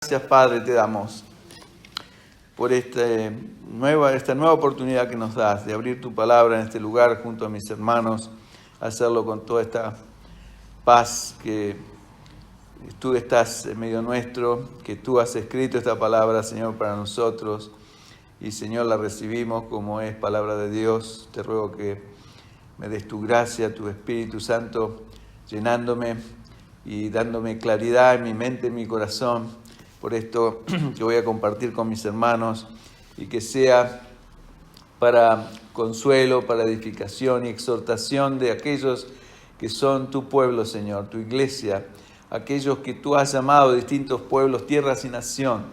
Gracias, Padre, te damos por esta nueva oportunidad que nos das de abrir tu palabra en este lugar junto a mis hermanos, hacerlo con toda esta paz que tú estás en medio nuestro, que tú has escrito esta palabra, Señor, para nosotros. Y, Señor, la recibimos como es palabra de Dios. Te ruego que me des tu gracia, tu Espíritu Santo, llenándome y dándome claridad en mi mente, en mi corazón, por esto que voy a compartir con mis hermanos, y que sea para consuelo, para edificación y exhortación de aquellos que son tu pueblo, Señor, tu iglesia, aquellos que tú has llamado distintos pueblos, tierras y nación,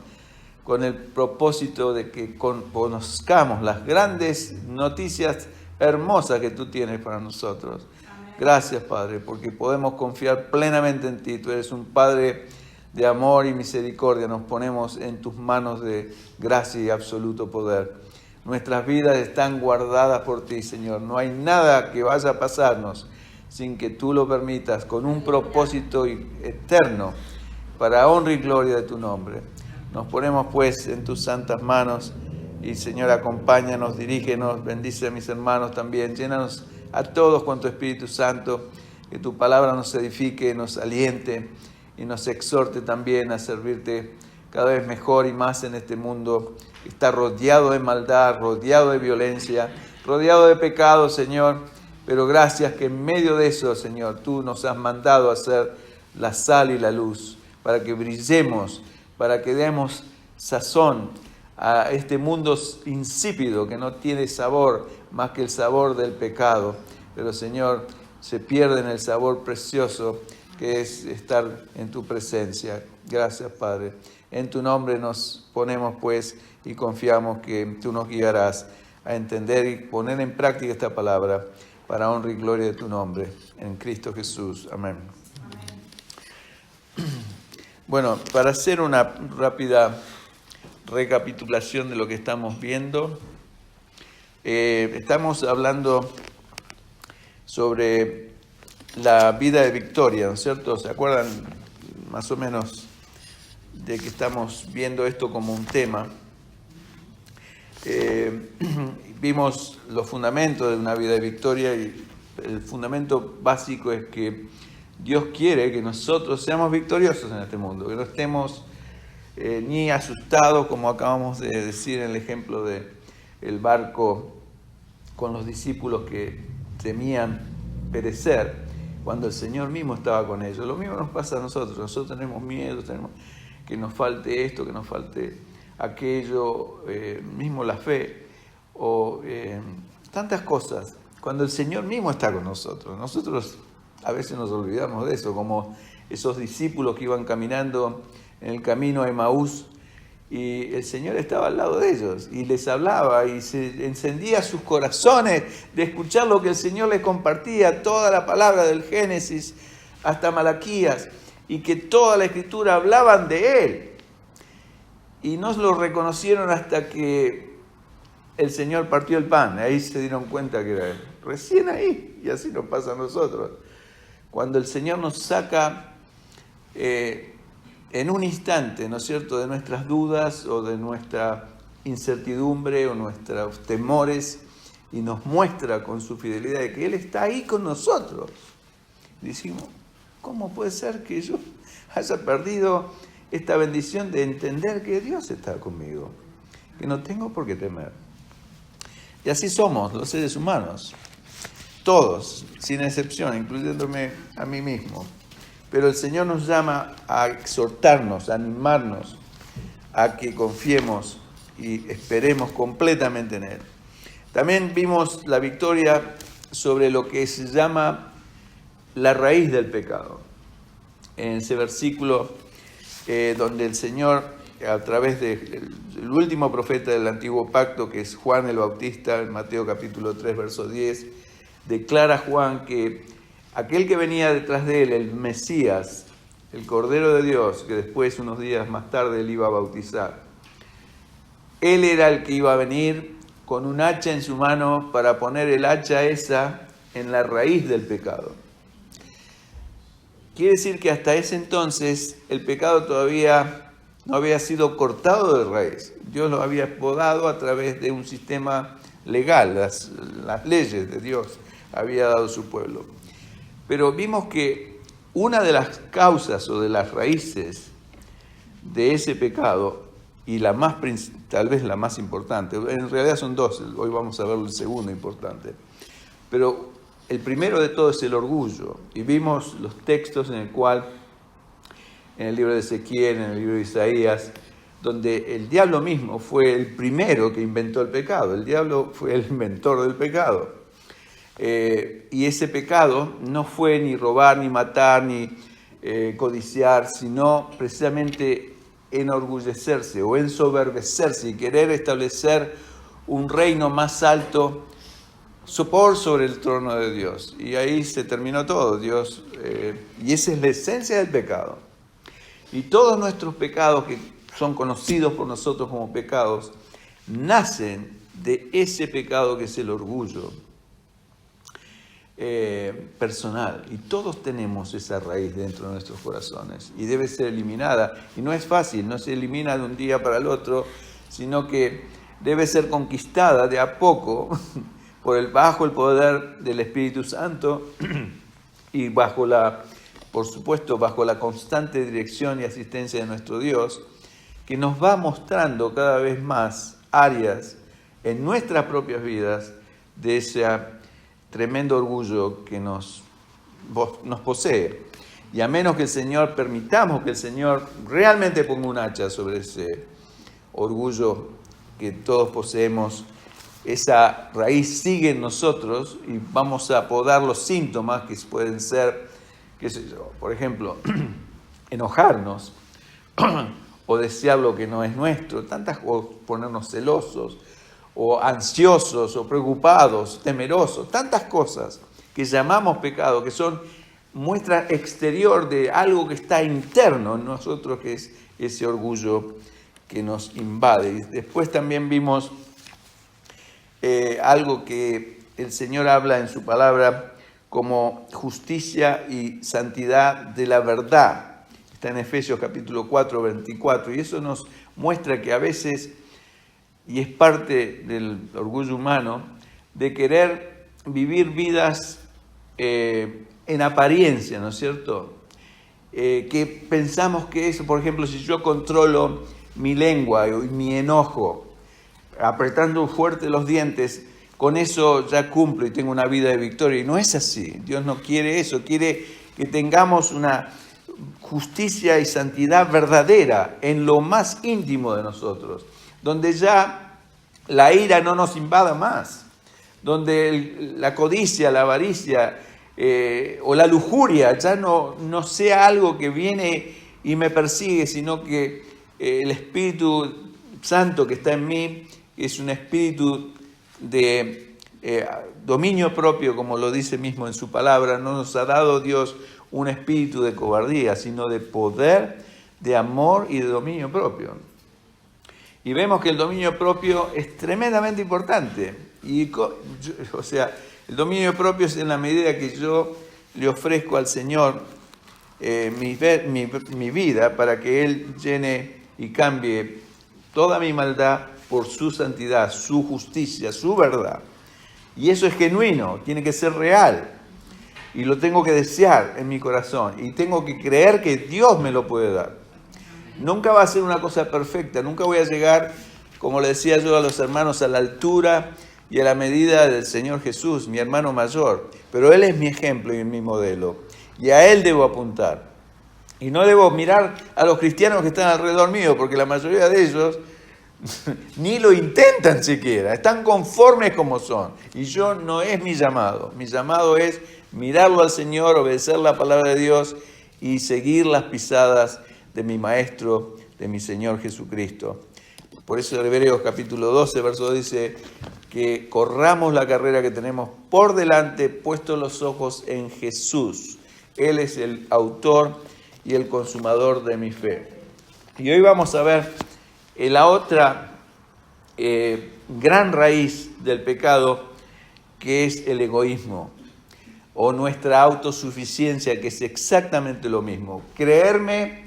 con el propósito de que conozcamos las grandes noticias hermosas que tú tienes para nosotros. Amén. Gracias, Padre, porque podemos confiar plenamente en ti. Tú eres un Padre de amor y misericordia. Nos ponemos en tus manos de gracia y absoluto poder. Nuestras vidas están guardadas por ti, Señor. No hay nada que vaya a pasarnos sin que tú lo permitas, con un propósito eterno para honra y gloria de tu nombre. Nos ponemos pues en tus santas manos y, Señor, acompáñanos, dirígenos, bendice a mis hermanos también, llénanos a todos con tu Espíritu Santo, que tu palabra nos edifique, nos aliente y nos exhorte también a servirte cada vez mejor y más en este mundo que está rodeado de maldad, rodeado de violencia, rodeado de pecado, Señor. Pero gracias que en medio de eso, Señor, tú nos has mandado a ser la sal y la luz, para que brillemos, para que demos sazón a este mundo insípido que no tiene sabor más que el sabor del pecado. Pero, Señor, se pierde en el sabor precioso que es estar en tu presencia. Gracias, Padre. En tu nombre nos ponemos, pues, y confiamos que tú nos guiarás a entender y poner en práctica esta palabra para honra y gloria de tu nombre. En Cristo Jesús. Amén. Amén. Bueno, para hacer una rápida recapitulación de lo que estamos viendo, estamos hablando sobre la vida de victoria, ¿no es cierto? ¿Se acuerdan más o menos de que estamos viendo esto como un tema? Vimos los fundamentos de una vida de victoria y el fundamento básico es que Dios quiere que nosotros seamos victoriosos en este mundo, que no estemos ni asustados, como acabamos de decir en el ejemplo del barco con los discípulos que temían perecer, cuando el Señor mismo estaba con ellos. Lo mismo nos pasa a nosotros. Nosotros tenemos miedo, tenemos que nos falte esto, que nos falte aquello, mismo la fe, o tantas cosas. Cuando el Señor mismo está con nosotros, nosotros a veces nos olvidamos de eso, como esos discípulos que iban caminando en el camino a Emaús, y el Señor estaba al lado de ellos, y les hablaba, y se encendía sus corazones de escuchar lo que el Señor les compartía, toda la palabra del Génesis hasta Malaquías, y que toda la Escritura hablaban de Él. Y no lo reconocieron hasta que el Señor partió el pan, ahí se dieron cuenta que era Él. Recién ahí, y así nos pasa a nosotros. Cuando el Señor nos saca en un instante, ¿no es cierto?, de nuestras dudas o de nuestra incertidumbre o nuestros temores, y nos muestra con su fidelidad de que Él está ahí con nosotros. Decimos, ¿cómo puede ser que yo haya perdido esta bendición de entender que Dios está conmigo, que no tengo por qué temer? Y así somos los seres humanos, todos, sin excepción, incluyéndome a mí mismo. Pero el Señor nos llama a exhortarnos, a animarnos, a que confiemos y esperemos completamente en Él. También vimos la victoria sobre lo que se llama la raíz del pecado. En ese versículo donde el Señor, a través del último profeta del Antiguo Pacto, que es Juan el Bautista, en Mateo capítulo 3, verso 10, declara a Juan que aquel que venía detrás de él, el Mesías, el Cordero de Dios, que después, unos días más tarde, él iba a bautizar, él era el que iba a venir con un hacha en su mano para poner el hacha esa en la raíz del pecado. Quiere decir que hasta ese entonces el pecado todavía no había sido cortado de raíz. Dios lo había podado a través de un sistema legal, las leyes de Dios había dado a su pueblo. Pero vimos que una de las causas o de las raíces de ese pecado, y tal vez la más importante, en realidad son dos, hoy vamos a ver el segundo importante, pero el primero de todo es el orgullo. Y vimos los textos en el cual, en el libro de Ezequiel, en el libro de Isaías, donde el diablo mismo fue el primero que inventó el pecado. El diablo fue el inventor del pecado. Y ese pecado no fue ni robar, ni matar, ni codiciar, sino precisamente enorgullecerse o ensoberbecerse y querer establecer un reino más alto sobre el trono de Dios. Y ahí se terminó todo. Dios, y esa es la esencia del pecado. Y todos nuestros pecados que son conocidos por nosotros como pecados, nacen de ese pecado que es el orgullo personal. Y todos tenemos esa raíz dentro de nuestros corazones y debe ser eliminada. Y no es fácil, no se elimina de un día para el otro, sino que debe ser conquistada de a poco bajo el poder del Espíritu Santo y por supuesto, bajo la constante dirección y asistencia de nuestro Dios, que nos va mostrando cada vez más áreas en nuestras propias vidas de ese tremendo orgullo que nos posee. Y a menos que permitamos que el Señor realmente ponga un hacha sobre ese orgullo que todos poseemos, esa raíz sigue en nosotros y vamos a podar los síntomas que pueden ser, qué sé yo, por ejemplo, enojarnos o desear lo que no es nuestro, o ponernos celosos, o ansiosos, o preocupados, temerosos, tantas cosas que llamamos pecado, que son muestra exterior de algo que está interno en nosotros, que es ese orgullo que nos invade. Y después también vimos algo que el Señor habla en su palabra como justicia y santidad de la verdad. Está en Efesios capítulo 4, 24, y eso nos muestra que a veces, y es parte del orgullo humano, de querer vivir vidas en apariencia, ¿no es cierto? Que pensamos que eso, por ejemplo, si yo controlo mi lengua y mi enojo, apretando fuerte los dientes, con eso ya cumplo y tengo una vida de victoria. Y no es así. Dios no quiere eso. Quiere que tengamos una justicia y santidad verdadera en lo más íntimo de nosotros, donde ya la ira no nos invada más, donde la codicia, la avaricia o la lujuria ya no sea algo que viene y me persigue, sino que el Espíritu Santo que está en mí es un espíritu de dominio propio, como lo dice mismo en su palabra. No nos ha dado Dios un espíritu de cobardía, sino de poder, de amor y de dominio propio. Y vemos que el dominio propio es tremendamente importante. El dominio propio es en la medida que yo le ofrezco al Señor mi vida para que Él llene y cambie toda mi maldad por su santidad, su justicia, su verdad. Y eso es genuino, tiene que ser real. Y lo tengo que desear en mi corazón. Y tengo que creer que Dios me lo puede dar. Nunca va a ser una cosa perfecta. Nunca voy a llegar, como le decía yo a los hermanos, a la altura y a la medida del Señor Jesús, mi hermano mayor. Pero Él es mi ejemplo y mi modelo. Y a Él debo apuntar. Y no debo mirar a los cristianos que están alrededor mío, porque la mayoría de ellos ni lo intentan siquiera. Están conformes como son. Y no es mi llamado. Mi llamado es mirarlo al Señor, obedecer la palabra de Dios y seguir las pisadas de mi Maestro, de mi Señor Jesucristo. Por eso en Hebreos capítulo 12, verso 2 dice que corramos la carrera que tenemos por delante, puestos los ojos en Jesús. Él es el autor y el consumador de mi fe. Y hoy vamos a ver la otra gran raíz del pecado, que es el egoísmo o nuestra autosuficiencia, que es exactamente lo mismo. Creerme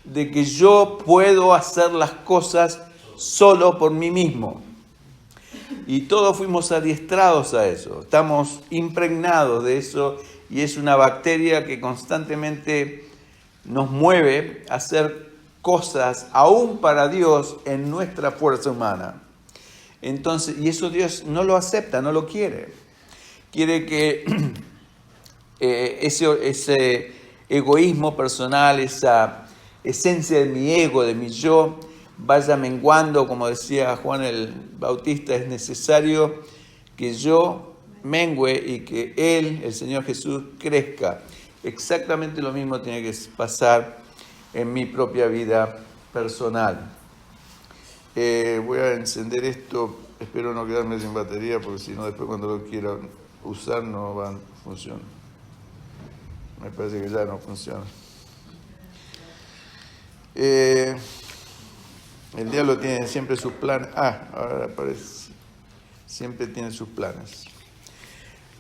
de que yo puedo hacer las cosas solo por mí mismo. Y todos fuimos adiestrados a eso, estamos impregnados de eso, y es una bacteria que constantemente nos mueve a hacer cosas aún para Dios en nuestra fuerza humana. Entonces, y eso Dios no lo acepta, no lo quiere. Quiere que ese egoísmo personal, esa esencia de mi ego, de mi yo, vaya menguando. Como decía Juan el Bautista, es necesario que yo mengue y que Él, el Señor Jesús, crezca. Exactamente lo mismo tiene que pasar en mi propia vida personal. Voy a encender esto, espero no quedarme sin batería, porque si no después cuando lo quiera usar no va a funcionar. Me parece que ya no funciona. El diablo tiene siempre sus planes. Ahora aparece. Siempre tiene sus planes.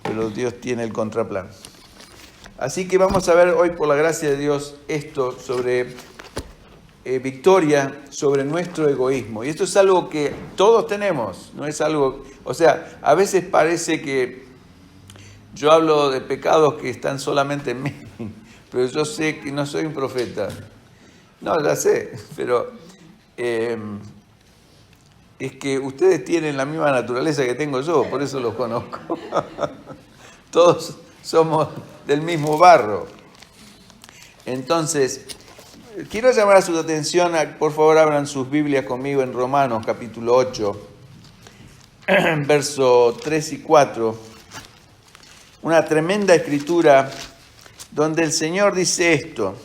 Pero Dios tiene el contraplan. Así que vamos a ver hoy, por la gracia de Dios, esto sobre victoria sobre nuestro egoísmo. Y esto es algo que todos tenemos, no es algo... O sea, a veces parece que yo hablo de pecados que están solamente en mí, pero yo sé que no soy un profeta. No, ya sé, pero es que ustedes tienen la misma naturaleza que tengo yo, por eso los conozco. Todos somos del mismo barro. Entonces, quiero llamar a su atención, por favor abran sus Biblias conmigo en Romanos capítulo 8, verso 3 y 4. Una tremenda escritura donde el Señor dice esto.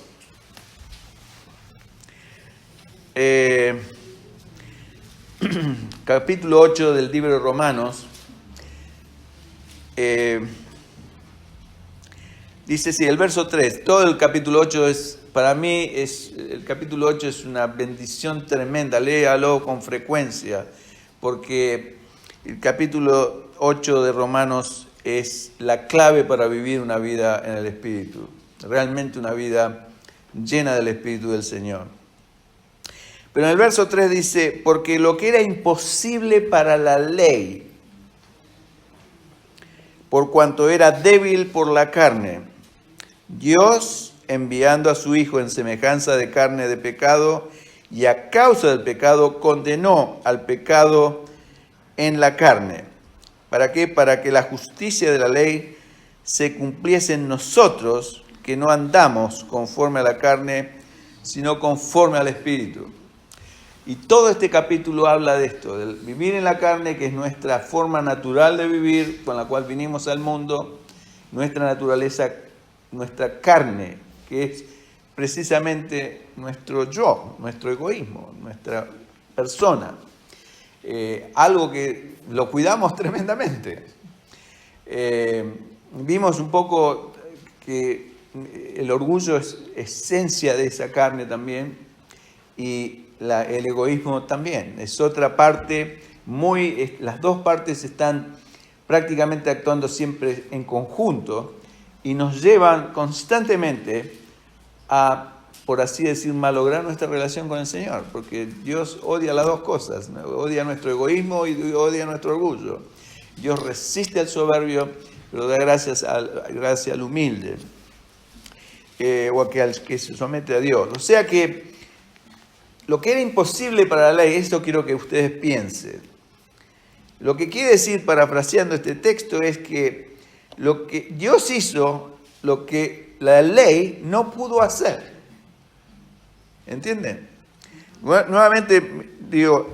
Capítulo 8 del libro de Romanos. Dice, sí, el verso 3, todo el capítulo 8 es, para mí, el capítulo 8 es una bendición tremenda, léalo con frecuencia, porque el capítulo 8 de Romanos es la clave para vivir una vida en el Espíritu, realmente una vida llena del Espíritu del Señor. Pero en el verso 3 dice, porque lo que era imposible para la ley, por cuanto era débil por la carne, Dios, enviando a su Hijo en semejanza de carne de pecado, y a causa del pecado, condenó al pecado en la carne. ¿Para qué? Para que la justicia de la ley se cumpliese en nosotros, que no andamos conforme a la carne, sino conforme al Espíritu. Y todo este capítulo habla de esto, del vivir en la carne, que es nuestra forma natural de vivir, con la cual vinimos al mundo, nuestra naturaleza, nuestra carne, que es precisamente nuestro yo, nuestro egoísmo, nuestra persona. Algo que lo cuidamos tremendamente. Vimos un poco que el orgullo es esencia de esa carne también, y el egoísmo también. Es otra parte las dos partes están prácticamente actuando siempre en conjunto y nos llevan constantemente a, por así decir, malograr nuestra relación con el Señor, porque Dios odia las dos cosas, ¿no? Odia nuestro egoísmo y odia nuestro orgullo. Dios resiste al soberbio, pero da gracia al humilde, o al que se somete a Dios. O sea que lo que era imposible para la ley, esto quiero que ustedes piensen. Lo que quiere decir, parafraseando este texto, es que lo que Dios hizo, lo que la ley no pudo hacer. ¿Entienden? Nuevamente digo,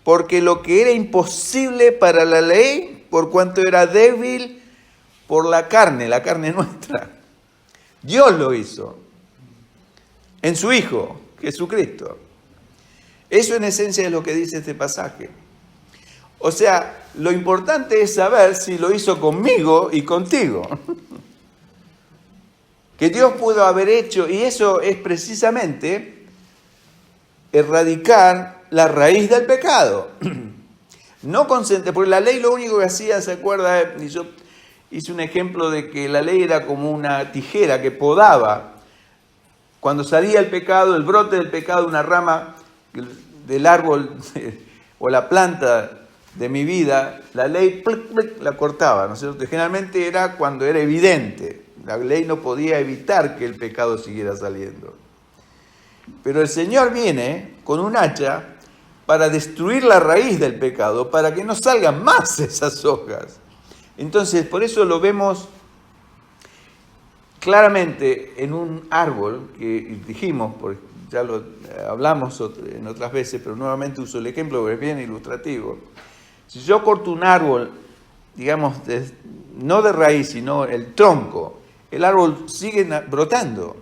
porque lo que era imposible para la ley, por cuanto era débil por la carne nuestra, Dios lo hizo en su Hijo, Jesucristo. Eso en esencia es lo que dice este pasaje. O sea, lo importante es saber si lo hizo conmigo y contigo. Que Dios pudo haber hecho, y eso es precisamente erradicar la raíz del pecado. No consente, porque la ley lo único que hacía, ¿se acuerda? Y yo hice un ejemplo de que la ley era como una tijera que podaba cuando salía el pecado, el brote del pecado, una rama del árbol o la planta de mi vida, la ley la cortaba, ¿no es cierto? Generalmente era cuando era evidente. La ley no podía evitar que el pecado siguiera saliendo. Pero el Señor viene con un hacha para destruir la raíz del pecado, para que no salgan más esas hojas. Entonces, por eso lo vemos claramente en un árbol, que dijimos, ya lo hablamos en otras veces, pero nuevamente uso el ejemplo porque es bien ilustrativo. Si yo corto un árbol, digamos, no de raíz, sino el tronco, el árbol sigue brotando.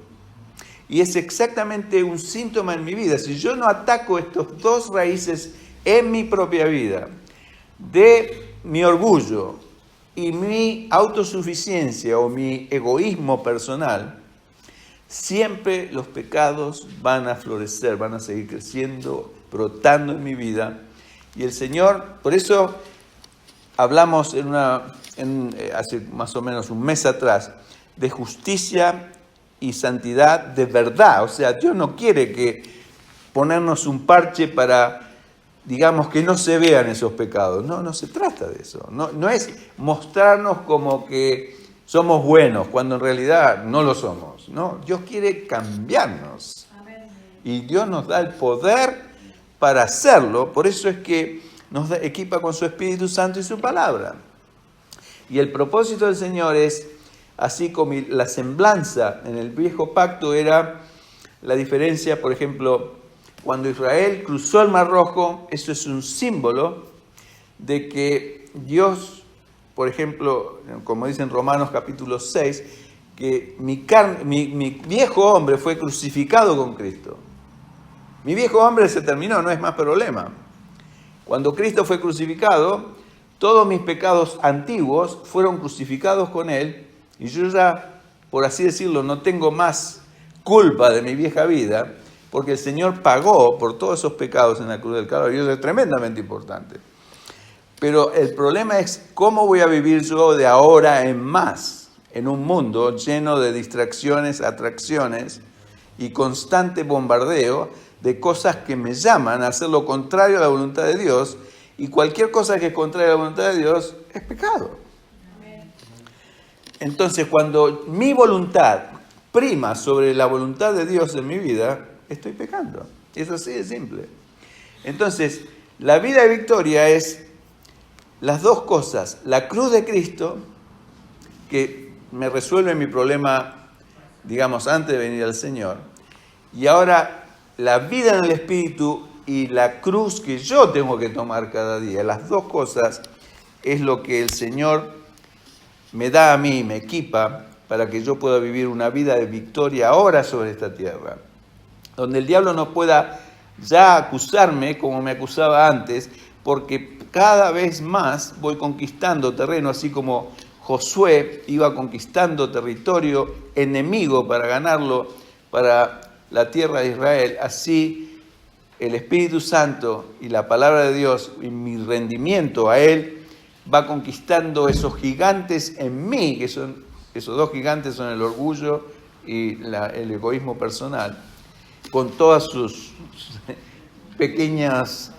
Y es exactamente un síntoma en mi vida. Si yo no ataco estos dos raíces en mi propia vida, de mi orgullo y mi autosuficiencia o mi egoísmo personal, siempre los pecados van a florecer, van a seguir creciendo, brotando en mi vida. Y el Señor, por eso hablamos hace más o menos un mes atrás, de justicia y santidad de verdad. O sea, Dios no quiere que ponernos un parche para, digamos, que no se vean esos pecados. No se trata de eso. No es mostrarnos como que somos buenos, cuando en realidad no lo somos. No, Dios quiere cambiarnos. Y Dios nos da el poder para hacerlo. Por eso es que nos equipa con su Espíritu Santo y su palabra. Y el propósito del Señor es, así como la semblanza en el viejo pacto era la diferencia, por ejemplo, cuando Israel cruzó el Mar Rojo, eso es un símbolo de que Dios, por ejemplo, como dice en Romanos capítulo 6, que mi viejo hombre fue crucificado con Cristo. Mi viejo hombre se terminó, no es más problema. Cuando Cristo fue crucificado, todos mis pecados antiguos fueron crucificados con Él, y yo ya, por así decirlo, no tengo más culpa de mi vieja vida, porque el Señor pagó por todos esos pecados en la cruz del Calvario. Eso es tremendamente importante. Pero el problema es cómo voy a vivir yo de ahora en más, en un mundo lleno de distracciones, atracciones y constante bombardeo de cosas que me llaman a hacer lo contrario a la voluntad de Dios, y cualquier cosa que es contraria a la voluntad de Dios es pecado. Entonces, cuando mi voluntad prima sobre la voluntad de Dios en mi vida, estoy pecando. Es así de simple. Entonces, la vida de victoria es las dos cosas. La cruz de Cristo, que me resuelve mi problema, digamos, antes de venir al Señor. Y ahora, la vida en el Espíritu y la cruz que yo tengo que tomar cada día. Las dos cosas es lo que el Señor me da a mí, me equipa para que yo pueda vivir una vida de victoria ahora sobre esta tierra, donde el diablo no pueda ya acusarme como me acusaba antes, porque cada vez más voy conquistando terreno, así como Josué iba conquistando territorio enemigo para ganarlo para la tierra de Israel. Así el Espíritu Santo y la palabra de Dios y mi rendimiento a Él va conquistando esos gigantes en mí, que son esos dos gigantes, son el orgullo y el egoísmo personal, con todas sus pequeños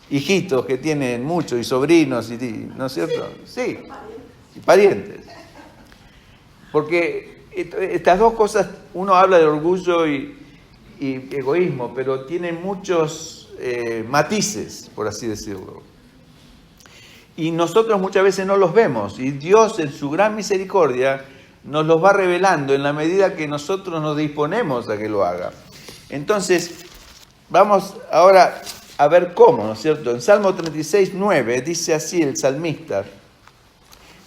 hijitos que tienen muchos, y sobrinos, ¿no es cierto? Sí, y parientes. Porque estas dos cosas, uno habla de orgullo y egoísmo, pero tienen muchos matices, por así decirlo. Y nosotros muchas veces no los vemos, y Dios en su gran misericordia nos los va revelando en la medida que nosotros nos disponemos a que lo haga. Entonces, vamos ahora a ver cómo, ¿no es cierto? En Salmo 36, 9, dice así el salmista.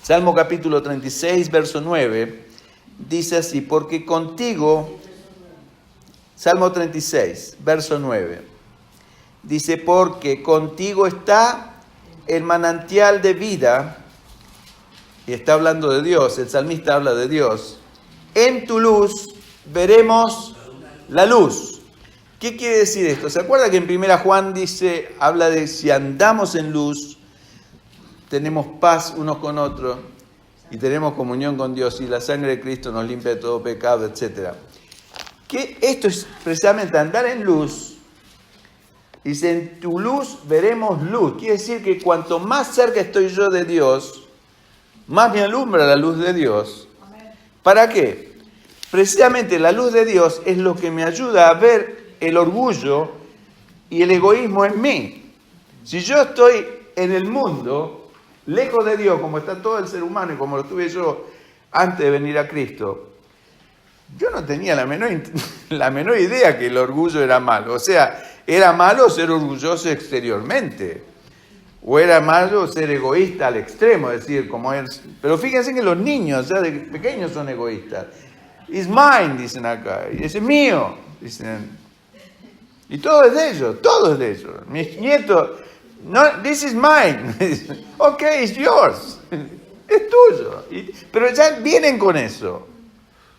Salmo capítulo 36, verso 9, dice así: porque contigo, Salmo 36, verso 9, dice: porque contigo está el manantial de vida, y está hablando de Dios, el salmista habla de Dios. En tu luz veremos la luz. ¿Qué quiere decir esto? ¿Se acuerda que en 1 Juan dice, habla de si andamos en luz, tenemos paz unos con otros y tenemos comunión con Dios, y la sangre de Cristo nos limpia de todo pecado, etc.? que esto es precisamente andar en luz. Dice, en tu luz veremos luz. Quiere decir que cuanto más cerca estoy yo de Dios, más me alumbra la luz de Dios. ¿Para qué? Precisamente la luz de Dios es lo que me ayuda a ver el orgullo y el egoísmo en mí. Si yo estoy en el mundo, lejos de Dios, como está todo el ser humano y como lo tuve yo antes de venir a Cristo, yo no tenía la menor idea que el orgullo era malo. O sea, era malo ser orgulloso exteriormente. O era malo ser egoísta al extremo, es decir, como es. Pero fíjense que los niños ya de pequeños son egoístas. It's mine, dicen acá. Y es mío, dicen. Y todo es de ellos, todo es de ellos. Mis nietos, no, this is mine. Ok, it's yours. Es tuyo. Pero ya vienen con eso.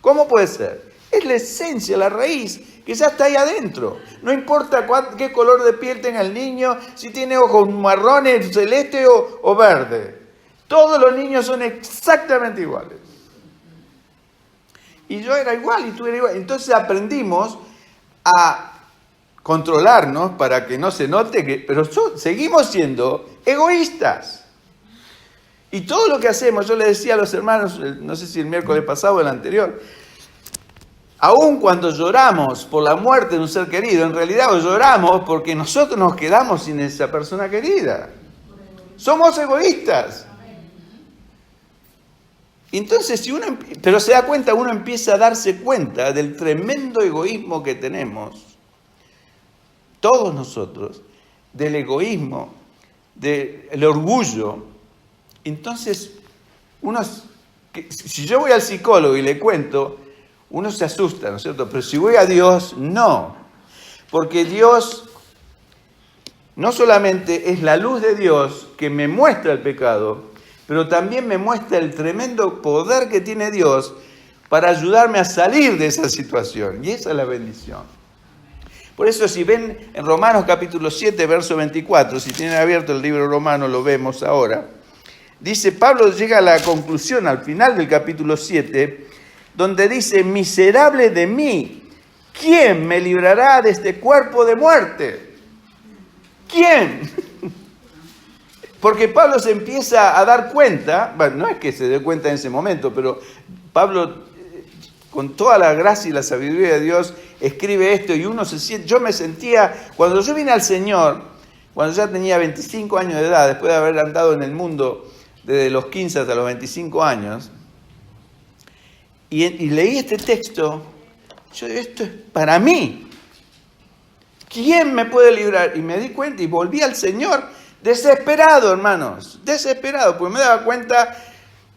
¿Cómo puede ser? Es la esencia, la raíz, que ya está ahí adentro. No importa qué color de piel tenga el niño, si tiene ojos marrones, celeste o verde. Todos los niños son exactamente iguales. Y yo era igual y tú eras igual. Entonces aprendimos a controlarnos para que no se note pero seguimos siendo egoístas. Y todo lo que hacemos, yo le decía a los hermanos, no sé si el miércoles pasado o el anterior, aun cuando lloramos por la muerte de un ser querido, en realidad lloramos porque nosotros nos quedamos sin esa persona querida. Somos egoístas. Entonces, pero se da cuenta, uno empieza a darse cuenta del tremendo egoísmo que tenemos, todos nosotros, del egoísmo, del orgullo. Entonces, si yo voy al psicólogo y le cuento, uno se asusta, ¿no es cierto? Pero si voy a Dios, no. Porque Dios no solamente es la luz de Dios que me muestra el pecado, pero también me muestra el tremendo poder que tiene Dios para ayudarme a salir de esa situación. Y esa es la bendición. Por eso si ven en Romanos capítulo 7, verso 24, si tienen abierto el libro romano, lo vemos ahora. Dice, Pablo llega a la conclusión al final del capítulo 7, donde dice, miserable de mí, ¿quién me librará de este cuerpo de muerte? ¿Quién? Porque Pablo se empieza a dar cuenta, bueno, no es que se dé cuenta en ese momento, pero Pablo, con toda la gracia y la sabiduría de Dios, escribe esto y uno se siente, yo me sentía, cuando yo vine al Señor, cuando ya tenía 25 años de edad, después de haber andado en el mundo desde los 15 hasta los 25 años, y leí este texto, yo digo, esto es para mí. ¿Quién me puede librar? Y me di cuenta y volví al Señor desesperado, hermanos, desesperado, porque me daba cuenta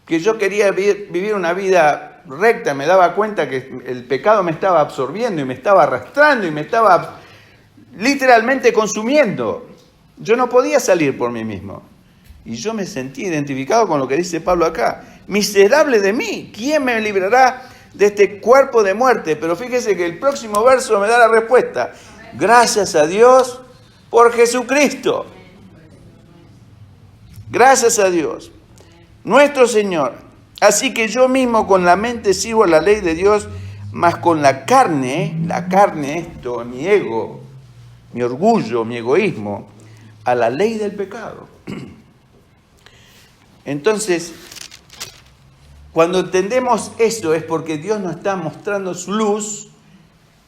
que yo quería vivir una vida recta, me daba cuenta que el pecado me estaba absorbiendo y me estaba arrastrando y me estaba literalmente consumiendo. Yo no podía salir por mí mismo. Y yo me sentí identificado con lo que dice Pablo acá. Miserable de mí, ¿quién me librará de este cuerpo de muerte? Pero fíjese que el próximo verso me da la respuesta. Gracias a Dios por Jesucristo. Gracias a Dios, nuestro Señor. Así que yo mismo con la mente sirvo a la ley de Dios, mas con la carne, esto, mi ego, mi orgullo, mi egoísmo, a la ley del pecado. Entonces, cuando entendemos eso es porque Dios nos está mostrando su luz,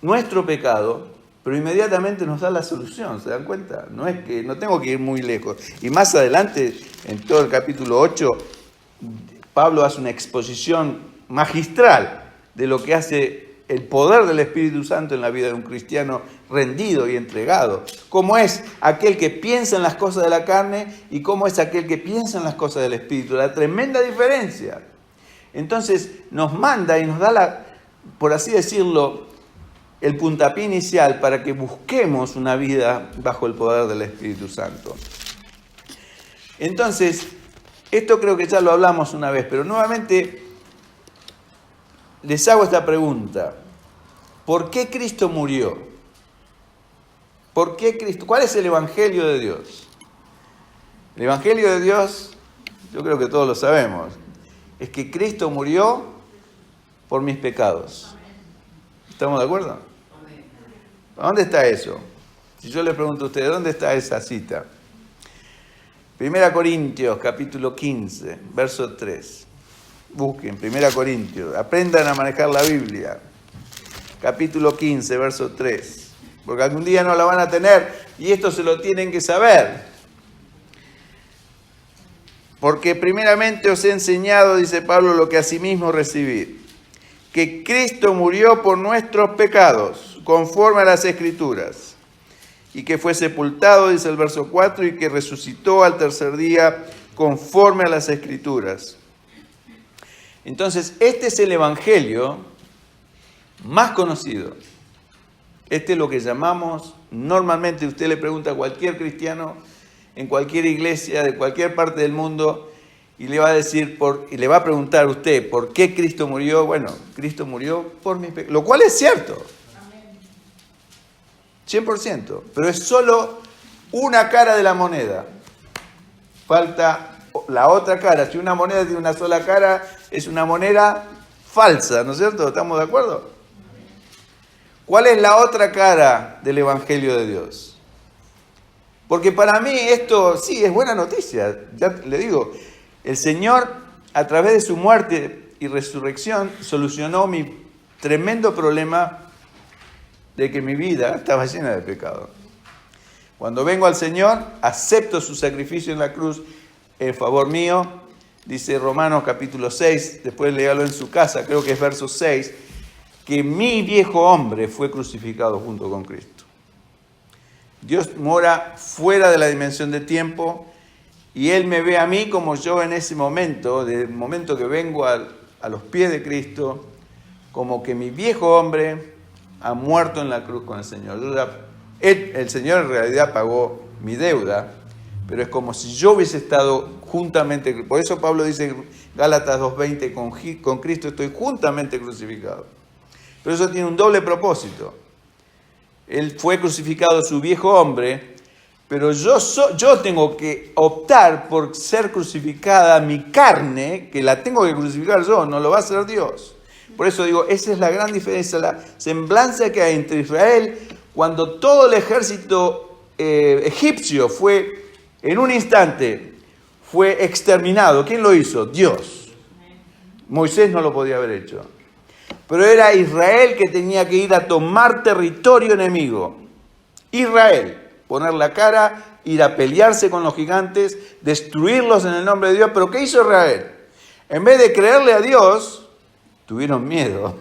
nuestro pecado, pero inmediatamente nos da la solución, ¿se dan cuenta? No es que no tengo que ir muy lejos. Y más adelante, en todo el capítulo 8, Pablo hace una exposición magistral de lo que hace el poder del Espíritu Santo en la vida de un cristiano rendido y entregado. Cómo es aquel que piensa en las cosas de la carne y cómo es aquel que piensa en las cosas del Espíritu. La tremenda diferencia. Entonces nos manda y nos da por así decirlo, el puntapié inicial para que busquemos una vida bajo el poder del Espíritu Santo. Entonces, esto creo que ya lo hablamos una vez, pero nuevamente les hago esta pregunta. ¿Por qué Cristo murió? ¿Por qué Cristo? ¿Cuál es el Evangelio de Dios? El Evangelio de Dios, yo creo que todos lo sabemos, es que Cristo murió por mis pecados. ¿Estamos de acuerdo? ¿Dónde está eso? Si yo le pregunto a ustedes, ¿dónde está esa cita? 1 Corintios, capítulo 15, verso 3. Busquen, 1 Corintios, aprendan a manejar la Biblia. Capítulo 15, verso 3. Porque algún día no la van a tener y esto se lo tienen que saber. Porque primeramente os he enseñado, dice Pablo, lo que asimismo recibí. Que Cristo murió por nuestros pecados, conforme a las Escrituras. Y que fue sepultado, dice el verso 4, y que resucitó al tercer día, conforme a las Escrituras. Entonces, este es el evangelio más conocido. Este es lo que llamamos, normalmente usted le pregunta a cualquier cristiano, en cualquier iglesia, de cualquier parte del mundo, y le va a decir, y le va a preguntar a usted, ¿por qué Cristo murió? Bueno, Cristo murió por mis pecados, lo cual es cierto. 100%, pero es solo una cara de la moneda. Falta la otra cara. Si una moneda tiene una sola cara, es una moneda falsa, ¿no es cierto? ¿Estamos de acuerdo? ¿Cuál es la otra cara del Evangelio de Dios? Porque para mí esto sí es buena noticia. Ya le digo, el Señor a través de su muerte y resurrección solucionó mi tremendo problema de que mi vida estaba llena de pecado. Cuando vengo al Señor, acepto su sacrificio en la cruz en favor mío. Dice Romanos capítulo 6, después léalo en su casa, creo que es verso 6, que mi viejo hombre fue crucificado junto con Cristo. Dios mora fuera de la dimensión de tiempo y Él me ve a mí como yo en ese momento, del momento que vengo a los pies de Cristo, como que mi viejo hombre ha muerto en la cruz con el Señor. El Señor en realidad pagó mi deuda, pero es como si yo hubiese estado juntamente, por eso Pablo dice en Gálatas 2:20, con Cristo estoy juntamente crucificado. Pero eso tiene un doble propósito. Él fue crucificado su viejo hombre, pero yo tengo que optar por ser crucificada mi carne, que la tengo que crucificar yo, no lo va a hacer Dios. Por eso digo, esa es la gran diferencia, la semblanza que hay entre Israel, cuando todo el ejército egipcio fue, en un instante, fue exterminado. ¿Quién lo hizo? Dios. Moisés no lo podía haber hecho. Pero era Israel que tenía que ir a tomar territorio enemigo. Israel, poner la cara, ir a pelearse con los gigantes, destruirlos en el nombre de Dios. ¿Pero qué hizo Israel? En vez de creerle a Dios, tuvieron miedo.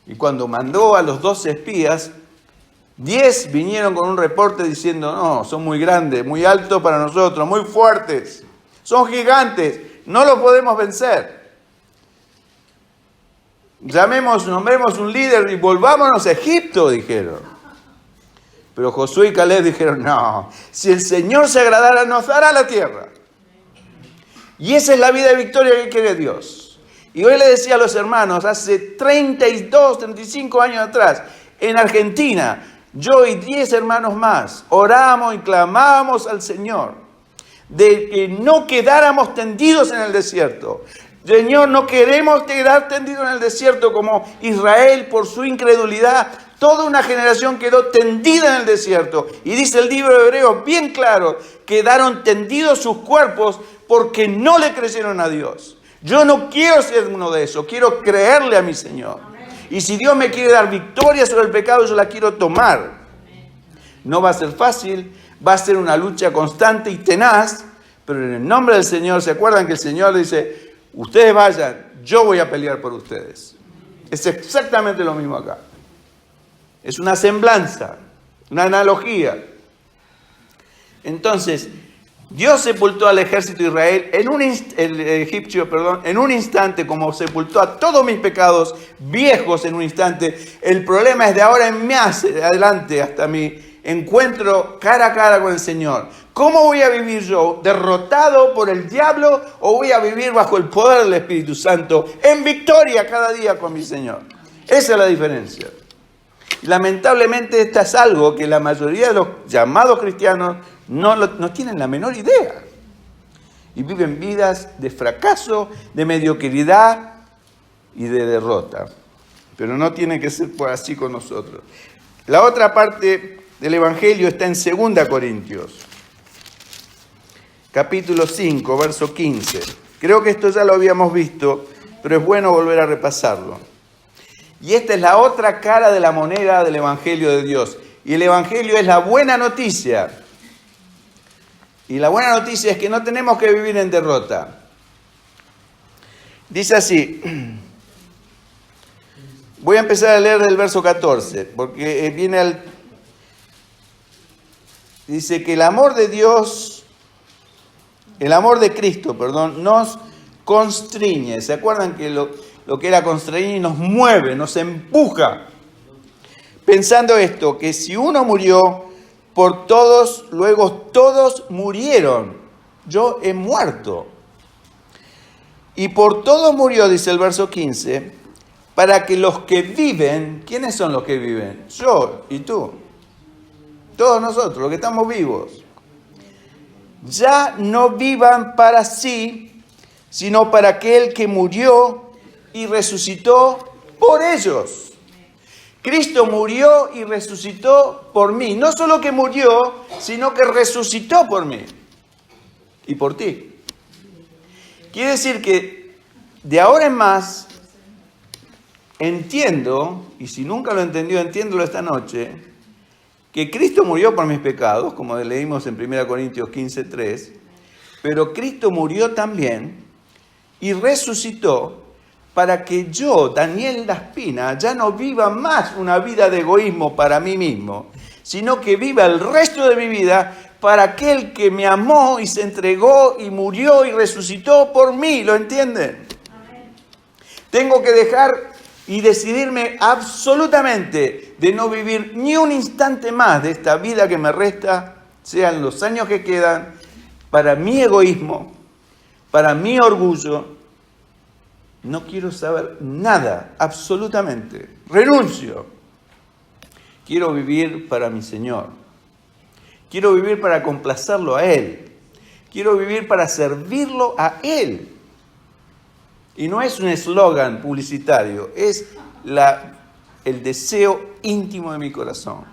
Y cuando mandó a los 12 espías, 10 vinieron con un reporte diciendo, no, son muy grandes, muy altos para nosotros, muy fuertes, son gigantes, no los podemos vencer. Nombremos un líder y volvámonos a Egipto, dijeron. Pero Josué y Caleb dijeron, no, si el Señor se agradara, nos dará la tierra. Y esa es la vida de victoria que quiere Dios. Y hoy le decía a los hermanos, hace 32, 35 años atrás, en Argentina, yo y 10 hermanos más, oramos y clamábamos al Señor de que no quedáramos tendidos en el desierto. Señor, no queremos quedar tendidos en el desierto como Israel por su incredulidad. Toda una generación quedó tendida en el desierto. Y dice el libro de Hebreos bien claro, quedaron tendidos sus cuerpos porque no le creyeron a Dios. Yo no quiero ser uno de esos, quiero creerle a mi Señor. Y si Dios me quiere dar victoria sobre el pecado, yo la quiero tomar. No va a ser fácil, va a ser una lucha constante y tenaz, pero en el nombre del Señor, ¿se acuerdan que el Señor dice, ustedes vayan, yo voy a pelear por ustedes? Es exactamente lo mismo acá. Es una semblanza, una analogía. Entonces, Dios sepultó al ejército de Israel, el egipcio, en un instante, como sepultó a todos mis pecados viejos en un instante. El problema es de ahora en más adelante, hasta mi encuentro cara a cara con el Señor. ¿Cómo voy a vivir yo? ¿Derrotado por el diablo o voy a vivir bajo el poder del Espíritu Santo en victoria cada día con mi Señor? Esa es la diferencia. Lamentablemente, esto es algo que la mayoría de los llamados cristianos no tienen la menor idea. Y viven vidas de fracaso, de mediocridad y de derrota. pero no tiene que ser así con nosotros. La otra parte del Evangelio está en 2 Corintios, capítulo 5, verso 15. Creo que esto ya lo habíamos visto, pero es bueno volver a repasarlo. Y esta es la otra cara de la moneda del Evangelio de Dios. Y el Evangelio es la buena noticia. Y la buena noticia es que no tenemos que vivir en derrota. Dice así, voy a empezar a leer del verso 14, porque dice que el amor de Cristo, nos constriñe. ¿Se acuerdan que lo que era constreñir nos mueve, nos empuja? Pensando esto, que si uno murió por todos, luego todos murieron. Yo he muerto. Y por todos murió, dice el verso 15, para que los que viven, ¿quiénes son los que viven? Yo y tú. Todos nosotros, los que estamos vivos. Ya no vivan para sí, sino para aquel que murió y resucitó por ellos. Cristo murió y resucitó por mí. No solo que murió, sino que resucitó por mí y por ti. Quiere decir que de ahora en más entiendo, y si nunca lo entendió, entiéndolo esta noche, que Cristo murió por mis pecados, como leímos en 1 Corintios 15:3, pero Cristo murió también y resucitó para que yo, Daniel Laspina, ya no viva más una vida de egoísmo para mí mismo, sino que viva el resto de mi vida para aquel que me amó y se entregó y murió y resucitó por mí. ¿Lo entienden? Amén. Tengo que dejar y decidirme absolutamente de no vivir ni un instante más de esta vida que me resta, sean los años que quedan, para mi egoísmo, para mi orgullo. No quiero saber nada, absolutamente. Renuncio. Quiero vivir para mi Señor. Quiero vivir para complacerlo a Él. Quiero vivir para servirlo a Él. Y no es un eslogan publicitario, es el deseo íntimo de mi corazón.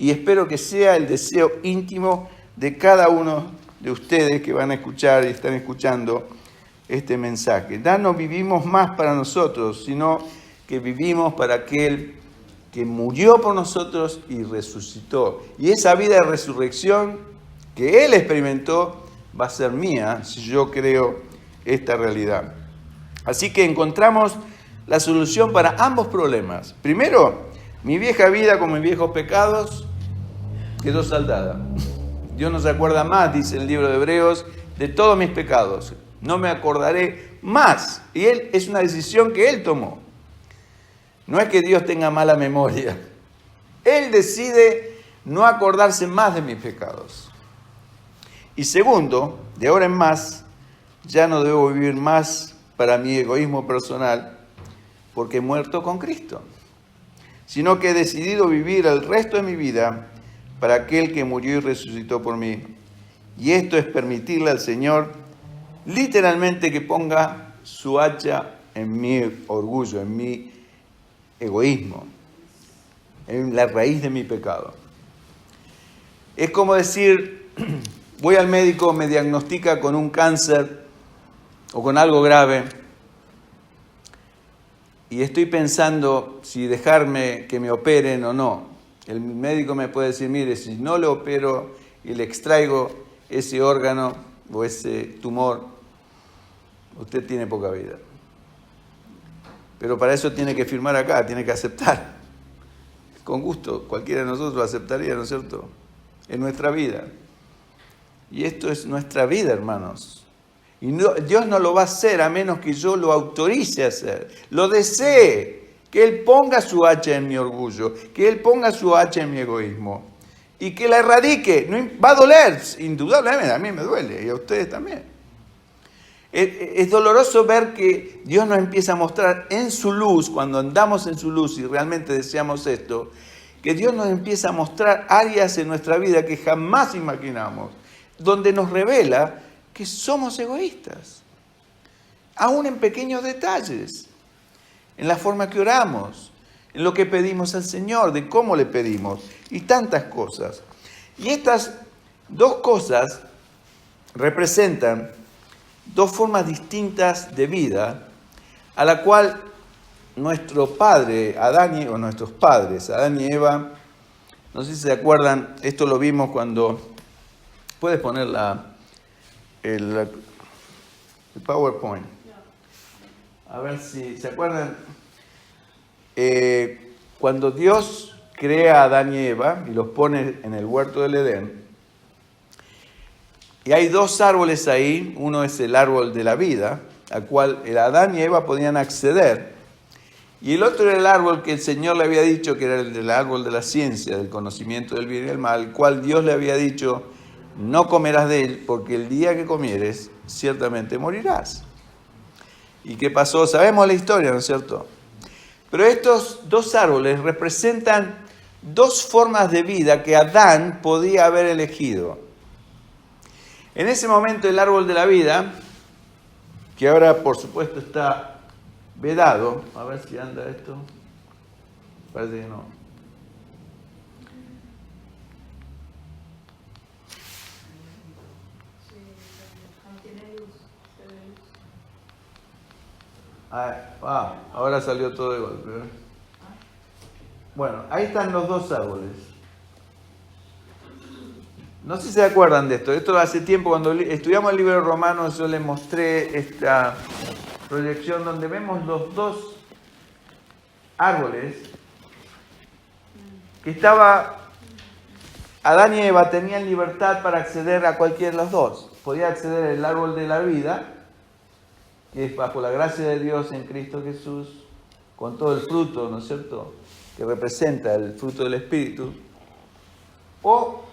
Y espero que sea el deseo íntimo de cada uno de ustedes que van a escuchar y están escuchando este mensaje. Ya no vivimos más para nosotros, sino que vivimos para aquel que murió por nosotros y resucitó. Y esa vida de resurrección que Él experimentó va a ser mía si yo creo esta realidad. Así que encontramos la solución para ambos problemas. Primero, mi vieja vida con mis viejos pecados quedó saldada. Dios no se acuerda más, dice el libro de Hebreos, de todos mis pecados. No me acordaré más. Y es una decisión que Él tomó. No es que Dios tenga mala memoria. Él decide no acordarse más de mis pecados. Y segundo, de ahora en más, ya no debo vivir más para mi egoísmo personal, porque he muerto con Cristo, sino que he decidido vivir el resto de mi vida para aquel que murió y resucitó por mí. Y esto es permitirle al Señor literalmente que ponga su hacha en mi orgullo, en mi egoísmo, en la raíz de mi pecado. Es como decir, voy al médico, me diagnostica con un cáncer o con algo grave y estoy pensando si dejarme que me operen o no. El médico me puede decir, mire, si no le opero y le extraigo ese órgano o ese tumor, usted tiene poca vida. Pero para eso tiene que firmar acá, tiene que aceptar. Con gusto, cualquiera de nosotros lo aceptaría, ¿no es cierto? En nuestra vida. Y esto es nuestra vida, hermanos. Y Dios no lo va a hacer a menos que yo lo autorice a hacer. Lo desee. Que Él ponga su hacha en mi orgullo. Que Él ponga su hacha en mi egoísmo. Y que la erradique. No, va a doler, indudablemente. A mí me duele. Y a ustedes también. Es doloroso ver que Dios nos empieza a mostrar en su luz, cuando andamos en su luz y realmente deseamos esto, que Dios nos empieza a mostrar áreas en nuestra vida que jamás imaginamos, donde nos revela que somos egoístas, aún en pequeños detalles. en la forma que oramos, en lo que pedimos al Señor, de cómo le pedimos, y tantas cosas. Y estas dos cosas representan dos formas distintas de vida, a la cual nuestro padre, nuestros padres, Adán y Eva, no sé si se acuerdan, esto lo vimos cuando, puedes poner el PowerPoint, a ver si se acuerdan, cuando Dios crea a Adán y Eva y los pone en el huerto del Edén, y hay dos árboles ahí, uno es el árbol de la vida, al cual el Adán y Eva podían acceder, y el otro era el árbol que el Señor le había dicho que era el árbol de la ciencia, del conocimiento del bien y del mal, el cual Dios le había dicho, no comerás de él, porque el día que comieres, ciertamente morirás. ¿Y qué pasó? Sabemos la historia, ¿no es cierto? Pero estos dos árboles representan dos formas de vida que Adán podía haber elegido. En ese momento el árbol de la vida, que ahora por supuesto está vedado, a ver si anda esto, parece que no. Ahora salió todo de golpe. Bueno, ahí están los dos árboles. No sé si se acuerdan de esto. Esto hace tiempo, cuando estudiamos el libro de Romanos, yo les mostré esta proyección donde vemos los dos árboles que Adán y Eva tenían libertad para acceder a cualquiera de los dos. Podía acceder al árbol de la vida, que es bajo la gracia de Dios en Cristo Jesús, con todo el fruto, ¿no es cierto?, que representa el fruto del Espíritu, o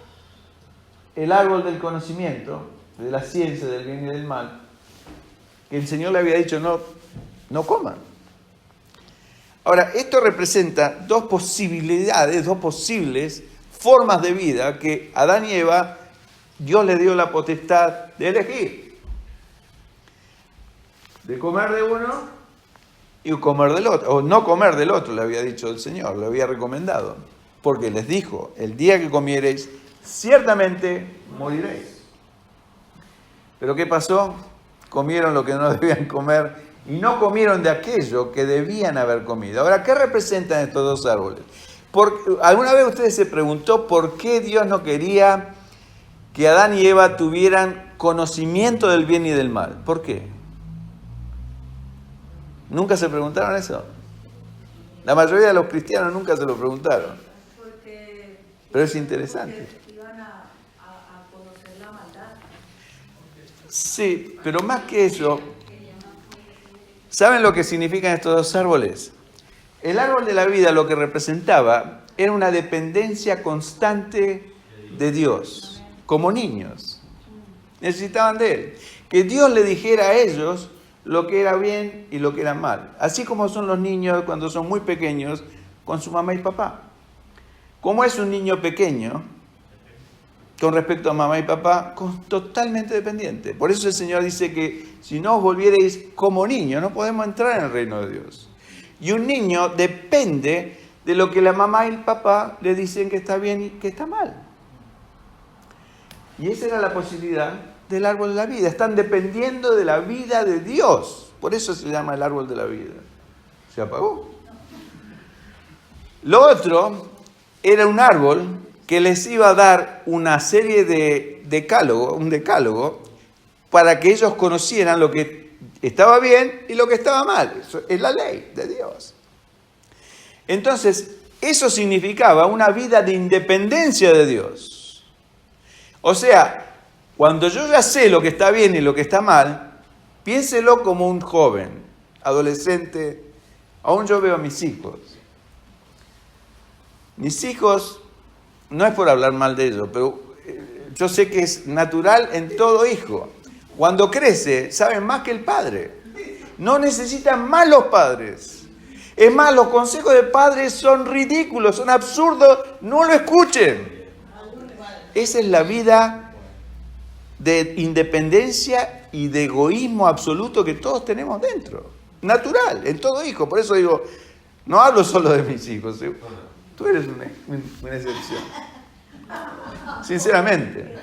el árbol del conocimiento, de la ciencia del bien y del mal, que el Señor le había dicho no coman. Ahora, esto representa dos posibilidades, dos posibles formas de vida que Adán y Eva, Dios le dio la potestad de elegir. De comer de uno y comer del otro, o no comer del otro, le había dicho el Señor, le había recomendado, porque les dijo, el día que comiereis, ciertamente moriréis. Pero ¿qué pasó? Comieron lo que no debían comer y no comieron de aquello que debían haber comido. Ahora, ¿qué representan estos dos árboles? ¿Alguna vez usted se preguntó por qué Dios no quería que Adán y Eva tuvieran conocimiento del bien y del mal? ¿Por qué? ¿Nunca se preguntaron eso? La mayoría de los cristianos nunca se lo preguntaron. Pero es interesante. Iban a conocer la maldad. Sí, pero más que eso, ¿saben lo que significan estos dos árboles? El árbol de la vida lo que representaba era una dependencia constante de Dios, como niños. Necesitaban de Él. Que Dios le dijera a ellos lo que era bien y lo que era mal. Así como son los niños cuando son muy pequeños con su mamá y papá. ¿Cómo es un niño pequeño con respecto a mamá y papá? Totalmente dependiente. Por eso el Señor dice que si no os volvierais como niños, no podemos entrar en el reino de Dios. Y un niño depende de lo que la mamá y el papá le dicen que está bien y que está mal. Y esa era la posibilidad del árbol de la vida. Están dependiendo de la vida de Dios. Por eso se llama el árbol de la vida. Se apagó. Lo otro era un árbol que les iba a dar una serie de un decálogo, para que ellos conocieran lo que estaba bien y lo que estaba mal. Eso es la ley de Dios. Entonces, eso significaba una vida de independencia de Dios. O sea, cuando yo ya sé lo que está bien y lo que está mal, piénselo como un joven, adolescente. Aún yo veo a mis hijos. Mis hijos, no es por hablar mal de ellos, pero yo sé que es natural en todo hijo. Cuando crece, saben más que el padre. No necesitan más los padres. Es más, los consejos de padres son ridículos, son absurdos, no lo escuchen. Esa es la vida de independencia y de egoísmo absoluto que todos tenemos dentro. natural en todo hijo. Por eso digo, no hablo solo de mis hijos. Tú eres una excepción. Sinceramente.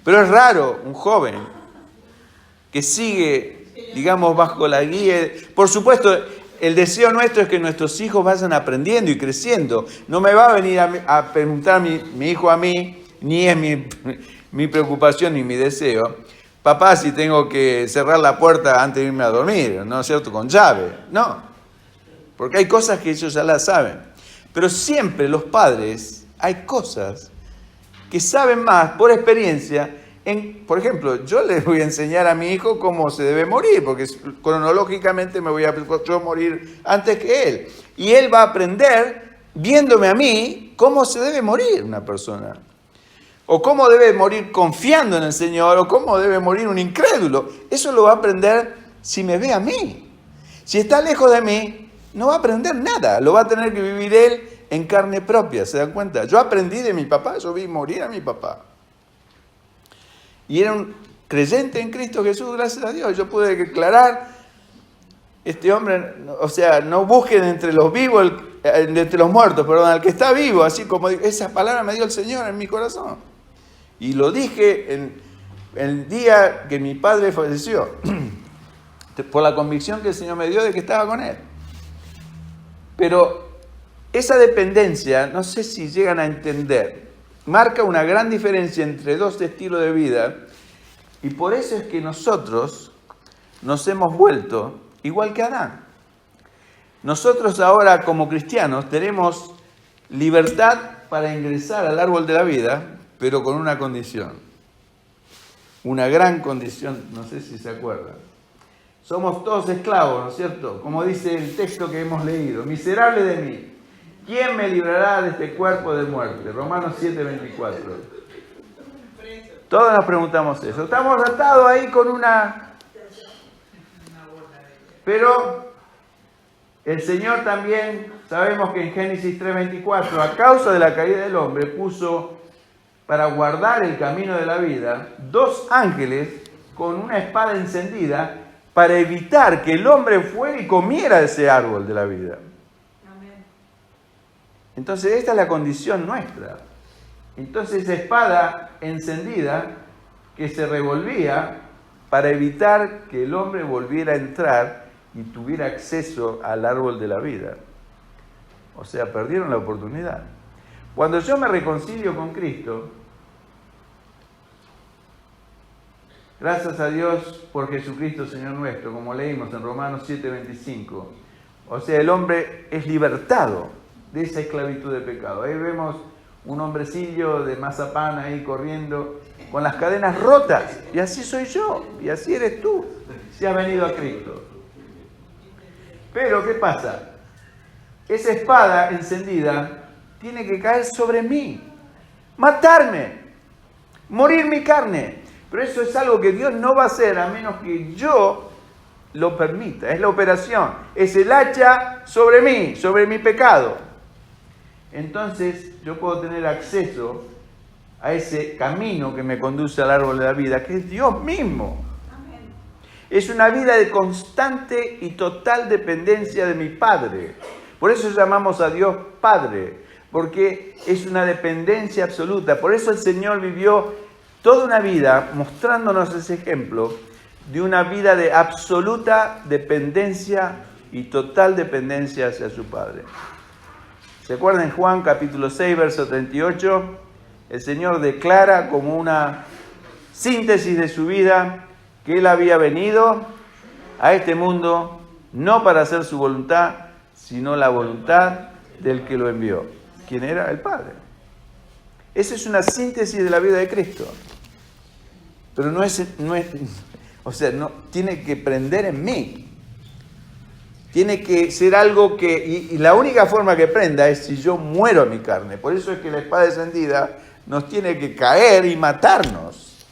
Pero es raro un joven que sigue, digamos, bajo la guía. Por supuesto, el deseo nuestro es que nuestros hijos vayan aprendiendo y creciendo. No me va a venir a preguntar mi hijo a mí, ni es mi preocupación ni mi deseo. Papá, si tengo que cerrar la puerta antes de irme a dormir, ¿no es cierto? Con llave. No. Porque hay cosas que ellos ya las saben. Pero siempre los padres, hay cosas que saben más por experiencia. Por ejemplo, yo le voy a enseñar a mi hijo cómo se debe morir, porque cronológicamente me voy a yo morir antes que él. Y él va a aprender, viéndome a mí, cómo se debe morir una persona. O cómo debe morir confiando en el Señor, o cómo debe morir un incrédulo. Eso lo va a aprender si me ve a mí. Si está lejos de mí, no va a aprender nada. Lo va a tener que vivir él en carne propia, ¿se dan cuenta? Yo aprendí de mi papá, yo vi morir a mi papá. Y era un creyente en Cristo Jesús, gracias a Dios. Yo pude declarar, este hombre, o sea, no busquen entre los vivos, entre los muertos, perdón, al que está vivo, así como esa palabra me dio el Señor en mi corazón. Y lo dije en el día que mi padre falleció, por la convicción que el Señor me dio de que estaba con él. Pero esa dependencia, no sé si llegan a entender, marca una gran diferencia entre dos estilos de vida, y por eso es que nosotros nos hemos vuelto igual que Adán. Nosotros ahora como cristianos tenemos libertad para ingresar al árbol de la vida, pero con una condición, una gran condición, no sé si se acuerdan. Somos todos esclavos, ¿no es cierto? Como dice el texto que hemos leído, miserable de mí. ¿Quién me librará de este cuerpo de muerte? Romanos 7:24. Todos nos preguntamos eso. Estamos atados ahí con una... Pero el Señor también, sabemos que en Génesis 3:24, a causa de la caída del hombre, puso para guardar el camino de la vida 2 ángeles con una espada encendida para evitar que el hombre fuera y comiera ese árbol de la vida. Entonces esta es la condición nuestra. Entonces esa espada encendida que se revolvía para evitar que el hombre volviera a entrar y tuviera acceso al árbol de la vida. O sea, perdieron la oportunidad. Cuando yo me reconcilio con Cristo, gracias a Dios por Jesucristo Señor nuestro, como leímos en Romanos 7:25, o sea, el hombre es libertado de esa esclavitud de pecado. Ahí vemos un hombrecillo de mazapán ahí corriendo con las cadenas rotas. Y así soy yo, y así eres tú, si has venido a Cristo. Pero, ¿qué pasa? Esa espada encendida tiene que caer sobre mí, matarme, morir mi carne. Pero eso es algo que Dios no va a hacer a menos que yo lo permita. Es la operación, es el hacha sobre mí, sobre mi pecado. Entonces yo puedo tener acceso a ese camino que me conduce al árbol de la vida, que es Dios mismo. Amén. Es una vida de constante y total dependencia de mi Padre. Por eso llamamos a Dios Padre, porque es una dependencia absoluta. Por eso el Señor vivió toda una vida mostrándonos ese ejemplo de una vida de absoluta dependencia y total dependencia hacia su Padre. ¿Se acuerdan en Juan capítulo 6, verso 38? El Señor declara como una síntesis de su vida que Él había venido a este mundo no para hacer su voluntad, sino la voluntad del que lo envió. ¿Quién era? El Padre. Esa es una síntesis de la vida de Cristo. Pero no tiene que prender en mí. Tiene que ser algo que, y la única forma que prenda es si yo muero a mi carne. Por eso es que la espada encendida nos tiene que caer y matarnos.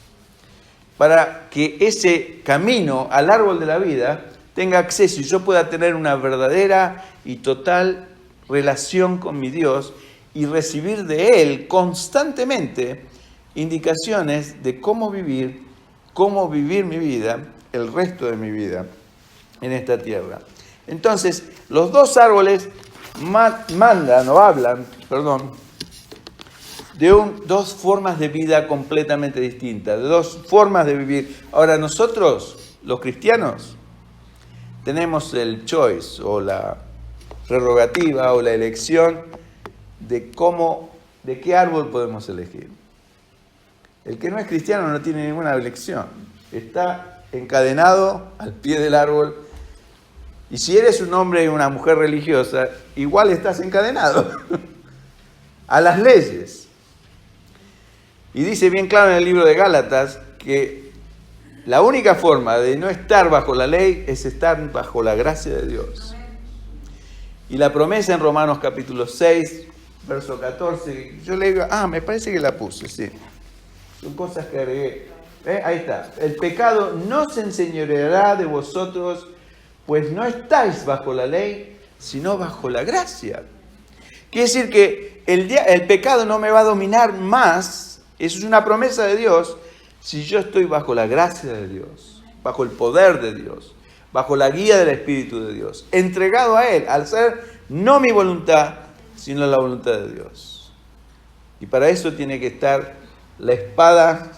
Para que ese camino al árbol de la vida tenga acceso y yo pueda tener una verdadera y total relación con mi Dios y recibir de Él constantemente indicaciones de cómo vivir mi vida el resto de mi vida en esta tierra. Entonces, los dos árboles hablan de dos formas de vida completamente distintas, de dos formas de vivir. Ahora, nosotros, los cristianos, tenemos el choice o la prerrogativa o la elección de qué árbol podemos elegir. El que no es cristiano no tiene ninguna elección. Está encadenado al pie del árbol. Y si eres un hombre y una mujer religiosa, igual estás encadenado a las leyes. Y dice bien claro en el libro de Gálatas que la única forma de no estar bajo la ley es estar bajo la gracia de Dios. Y la promesa en Romanos capítulo 6, verso 14, yo le digo, me parece que la puse, sí. Son cosas que agregué. Ahí está. El pecado no se enseñoreará de vosotros, pues no estáis bajo la ley, sino bajo la gracia. Quiere decir que el pecado no me va a dominar más. Eso es una promesa de Dios si yo estoy bajo la gracia de Dios, bajo el poder de Dios, bajo la guía del Espíritu de Dios, entregado a Él, al ser no mi voluntad, sino la voluntad de Dios. Y para eso tiene que estar la espada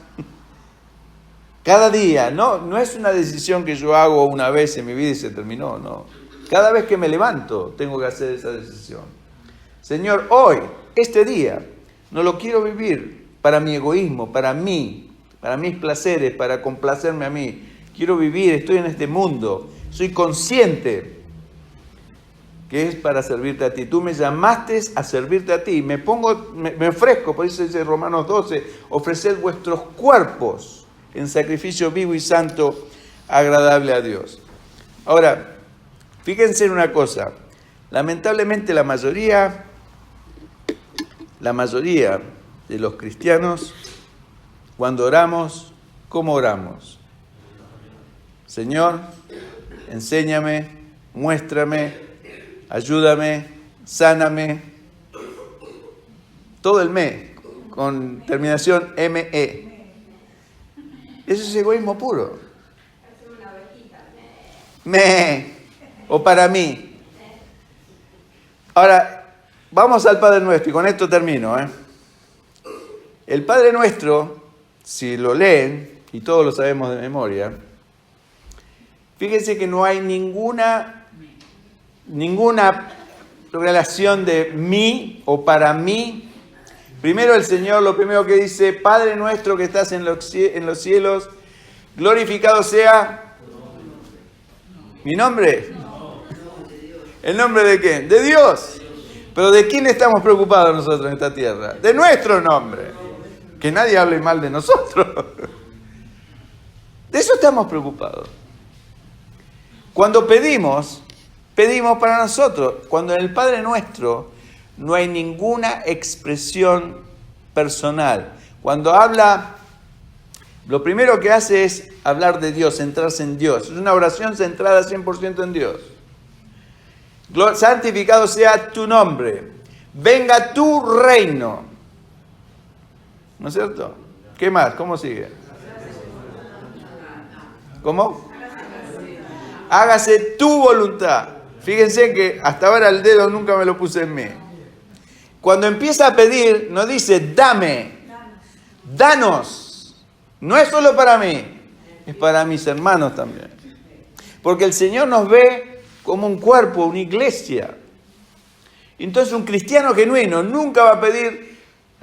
cada día. No es una decisión que yo hago una vez en mi vida y se terminó, no. Cada vez que me levanto tengo que hacer esa decisión. Señor, hoy, este día, no lo quiero vivir para mi egoísmo, para mí, para mis placeres, para complacerme a mí. Quiero vivir, estoy en este mundo, soy consciente que es para servirte a ti. Tú me llamaste a servirte a ti. Me ofrezco, por eso dice Romanos 12, ofreced vuestros cuerpos en sacrificio vivo y santo, agradable a Dios. Ahora, fíjense en una cosa. Lamentablemente la mayoría de los cristianos, cuando oramos, ¿cómo oramos? Señor, enséñame, muéstrame, ayúdame, sáname. Todo el me, con terminación ME. Eso es egoísmo puro. Me, o para mí. Ahora, vamos al Padre Nuestro y con esto termino. El Padre Nuestro, si lo leen, y todos lo sabemos de memoria, fíjense que no hay ninguna relación de mí o para mí. Primero el Señor, lo primero que dice, Padre nuestro que estás en los cielos, glorificado sea mi nombre. ¿El nombre de quién? De Dios. Pero ¿de quién estamos preocupados nosotros en esta tierra? De nuestro nombre. Que nadie hable mal de nosotros. De eso estamos preocupados. Cuando pedimos para nosotros. Cuando en el Padre Nuestro no hay ninguna expresión personal. Cuando habla, lo primero que hace es hablar de Dios, centrarse en Dios. Es una oración centrada 100% en Dios. Santificado sea tu nombre. Venga tu reino. ¿No es cierto? ¿Qué más? ¿Cómo sigue? ¿Cómo? Hágase tu voluntad. Fíjense que hasta ahora el dedo nunca me lo puse en mí. Cuando empieza a pedir, no dice dame, danos. No es solo para mí, es para mis hermanos también. Porque el Señor nos ve como un cuerpo, una iglesia. Entonces un cristiano genuino nunca va a pedir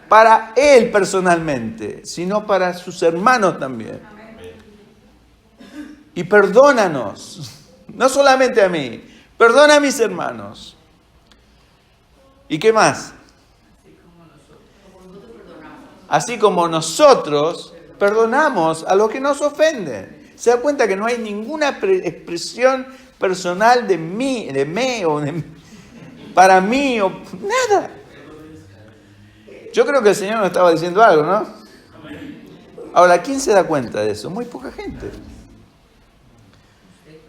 para él personalmente, sino para sus hermanos también. Y perdónanos, no solamente a mí, perdona a mis hermanos. ¿Y qué más? Así como nosotros perdonamos a los que nos ofenden. Se da cuenta que no hay ninguna expresión personal de mí, de me o de para mí o nada. Yo creo que el Señor nos estaba diciendo algo, ¿no? Ahora, ¿quién se da cuenta de eso? Muy poca gente.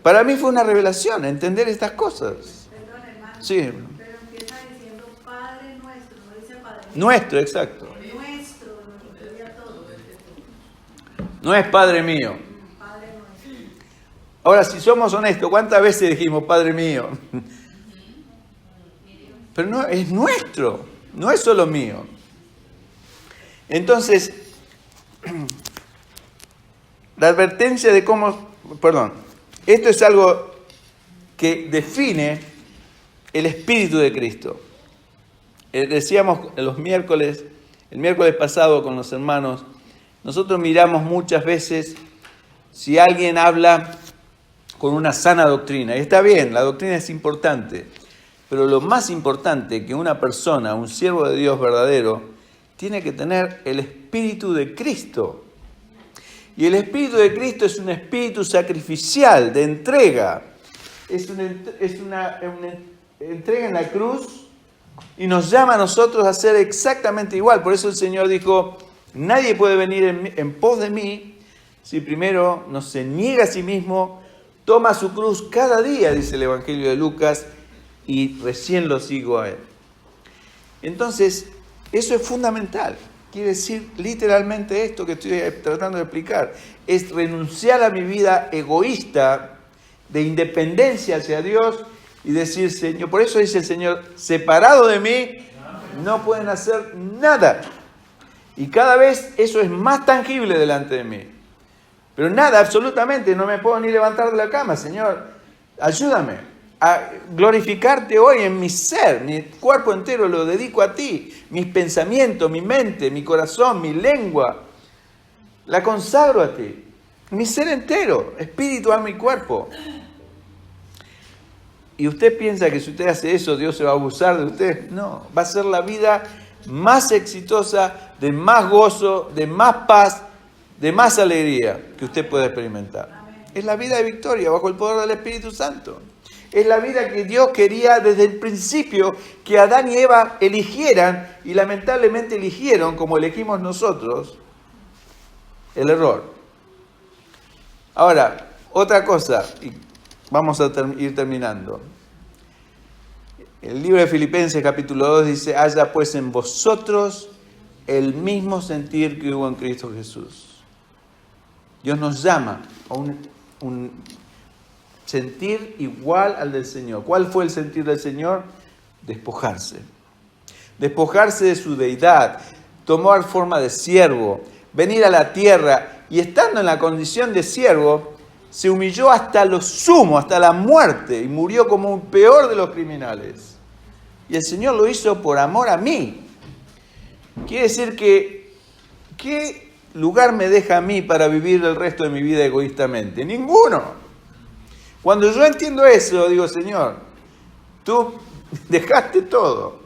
Para mí fue una revelación entender estas cosas. Perdón, hermano. Sí. Pero empieza diciendo Padre nuestro, no dice Padre Nuestro, exacto. nuestro, nos incluye a todos. No es Padre mío. Padre nuestro. Ahora, si somos honestos, ¿cuántas veces dijimos, Padre mío? Pero no, es nuestro, no es solo mío. Entonces, la advertencia de esto es algo que define el Espíritu de Cristo. Decíamos el miércoles pasado con los hermanos, nosotros miramos muchas veces si alguien habla con una sana doctrina. Y está bien, la doctrina es importante, pero lo más importante que una persona, un siervo de Dios verdadero, tiene que tener el Espíritu de Cristo. Y el Espíritu de Cristo es un espíritu sacrificial, de entrega. Es una entrega en la cruz y nos llama a nosotros a ser exactamente igual. Por eso el Señor dijo, nadie puede venir en pos de mí si primero no se niega a sí mismo, toma su cruz cada día, dice el Evangelio de Lucas, y recién lo sigo a Él. Entonces, eso es fundamental. Quiere decir literalmente esto que estoy tratando de explicar. Es renunciar a mi vida egoísta, de independencia hacia Dios, y decir, Señor, por eso dice el Señor, separado de mí, no pueden hacer nada. Y cada vez eso es más tangible delante de mí. Pero nada, absolutamente, no me puedo ni levantar de la cama, Señor, ayúdame a glorificarte hoy en mi ser, mi cuerpo entero lo dedico a ti, mis pensamientos, mi mente, mi corazón, mi lengua, la consagro a ti, mi ser entero, espíritu, alma y cuerpo. ¿Y usted piensa que si usted hace eso, Dios se va a abusar de usted? No, va a ser la vida más exitosa, de más gozo, de más paz, de más alegría que usted pueda experimentar. Es la vida de victoria bajo el poder del Espíritu Santo. Es la vida que Dios quería desde el principio que Adán y Eva eligieran, y lamentablemente eligieron, como elegimos nosotros, el error. Ahora, otra cosa, y vamos a ir terminando. El libro de Filipenses capítulo 2 dice, haya pues en vosotros el mismo sentir que hubo en Cristo Jesús. Dios nos llama a un sentir igual al del Señor. ¿Cuál fue el sentir del Señor? Despojarse. Despojarse de su deidad, tomar forma de siervo, venir a la tierra y estando en la condición de siervo, se humilló hasta lo sumo, hasta la muerte y murió como un peor de los criminales. Y el Señor lo hizo por amor a mí. Quiere decir que, ¿qué lugar me deja a mí para vivir el resto de mi vida egoístamente? Ninguno. Cuando yo entiendo eso, digo, Señor, tú dejaste todo.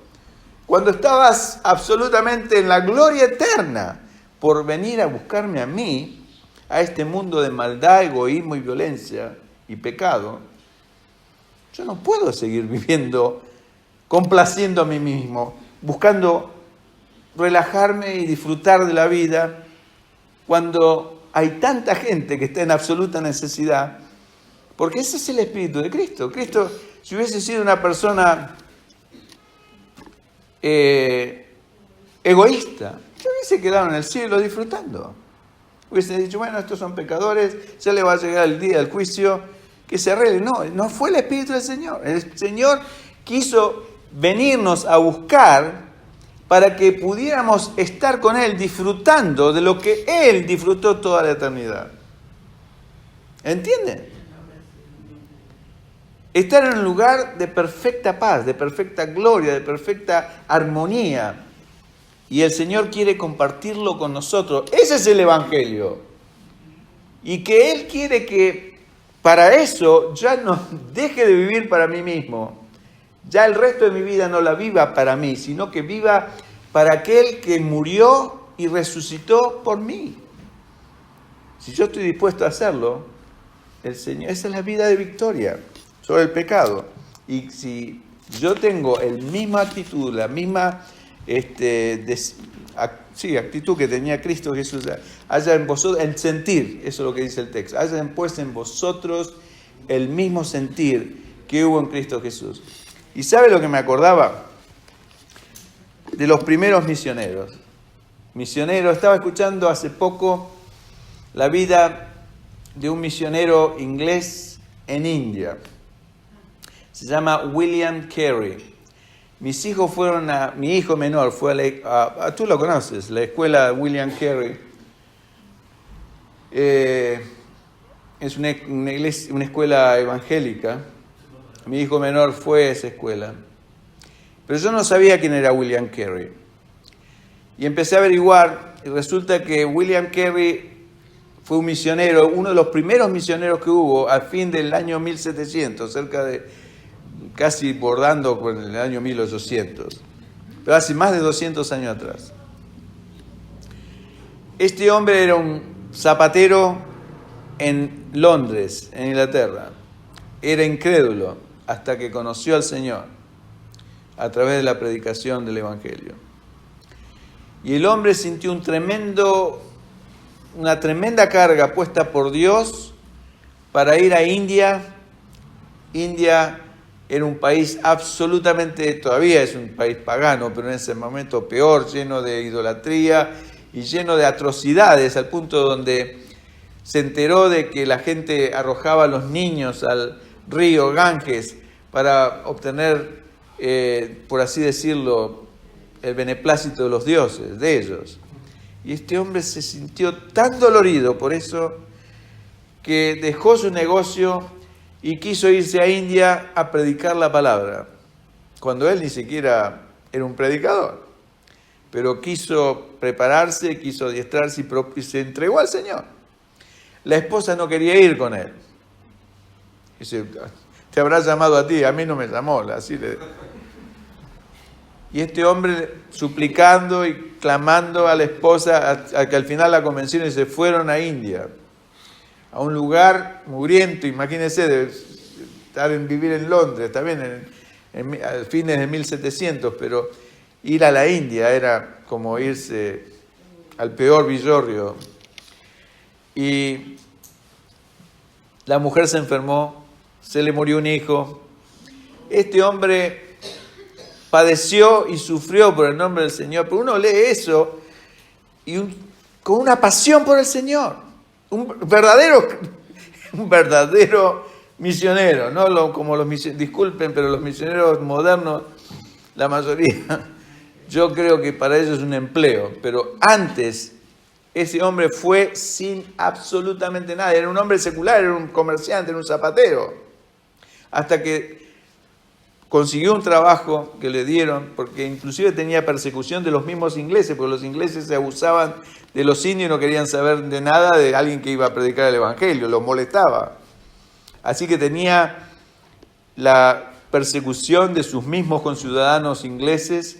Cuando estabas absolutamente en la gloria eterna por venir a buscarme a mí, a este mundo de maldad, egoísmo y violencia y pecado, yo no puedo seguir viviendo complaciendo a mí mismo, buscando relajarme y disfrutar de la vida cuando hay tanta gente que está en absoluta necesidad, porque ese es el Espíritu de Cristo. Cristo, si hubiese sido una persona egoísta, yo hubiese quedado en el cielo disfrutando. Hubiese dicho, bueno, estos son pecadores, ya le va a llegar el día del juicio, que se arregle. No fue el Espíritu del Señor. El Señor quiso venirnos a buscar para que pudiéramos estar con Él disfrutando de lo que Él disfrutó toda la eternidad. ¿Entienden? Estar en un lugar de perfecta paz, de perfecta gloria, de perfecta armonía. Y el Señor quiere compartirlo con nosotros. Ese es el Evangelio. Y que Él quiere que para eso ya no deje de vivir para mí mismo. Ya el resto de mi vida no la viva para mí, sino que viva para aquel que murió y resucitó por mí. Si yo estoy dispuesto a hacerlo, el Señor, esa es la vida de victoria sobre el pecado. Y si yo tengo la misma actitud, la misma actitud que tenía Cristo Jesús, haya en vosotros el sentir, eso es lo que dice el texto, haya pues en vosotros el mismo sentir que hubo en Cristo Jesús. ¿Y sabe lo que me acordaba? De los primeros misioneros. Estaba escuchando hace poco la vida de un misionero inglés en India. Se llama William Carey. Mi hijo menor fue tú lo conoces, la escuela William Carey. Es una escuela evangélica. Mi hijo menor fue a esa escuela. Pero yo no sabía quién era William Carey. Y empecé a averiguar, y resulta que William Carey fue un misionero, uno de los primeros misioneros que hubo al fin del año 1700, casi bordando con el año 1800, pero hace más de 200 años atrás. Este hombre era un zapatero en Londres, en Inglaterra. Era incrédulo hasta que conoció al Señor a través de la predicación del Evangelio. Y el hombre sintió una tremenda carga puesta por Dios para ir a India. India era un país todavía es un país pagano, pero en ese momento peor, lleno de idolatría y lleno de atrocidades, al punto donde se enteró de que la gente arrojaba a los niños al río Ganges para obtener, por así decirlo, el beneplácito de los dioses, de ellos. Y este hombre se sintió tan dolorido por eso que dejó su negocio y quiso irse a India a predicar la palabra, cuando él ni siquiera era un predicador. Pero quiso prepararse, quiso adiestrarse y se entregó al Señor. La esposa no quería ir con él. Dice, te habrá llamado a ti, a mí no me llamó. Y este hombre suplicando y clamando a la esposa, a que al final la convencieron y se fueron a India, a un lugar mugriento. Imagínense, vivir en Londres, también a fines de 1700, pero ir a la India era como irse al peor villorrio. Y la mujer se enfermó, se le murió un hijo. Este hombre padeció y sufrió por el nombre del Señor, pero uno lee eso y con una pasión por el Señor, un verdadero misionero, no como disculpen, pero los misioneros modernos, la mayoría, yo creo que para ellos es un empleo, pero antes ese hombre fue sin absolutamente nada, era un hombre secular, era un comerciante, era un zapatero, hasta que consiguió un trabajo que le dieron, porque inclusive tenía persecución de los mismos ingleses, porque los ingleses se abusaban de los indios y no querían saber de nada de alguien que iba a predicar el Evangelio, los molestaba. Así que tenía la persecución de sus mismos conciudadanos ingleses,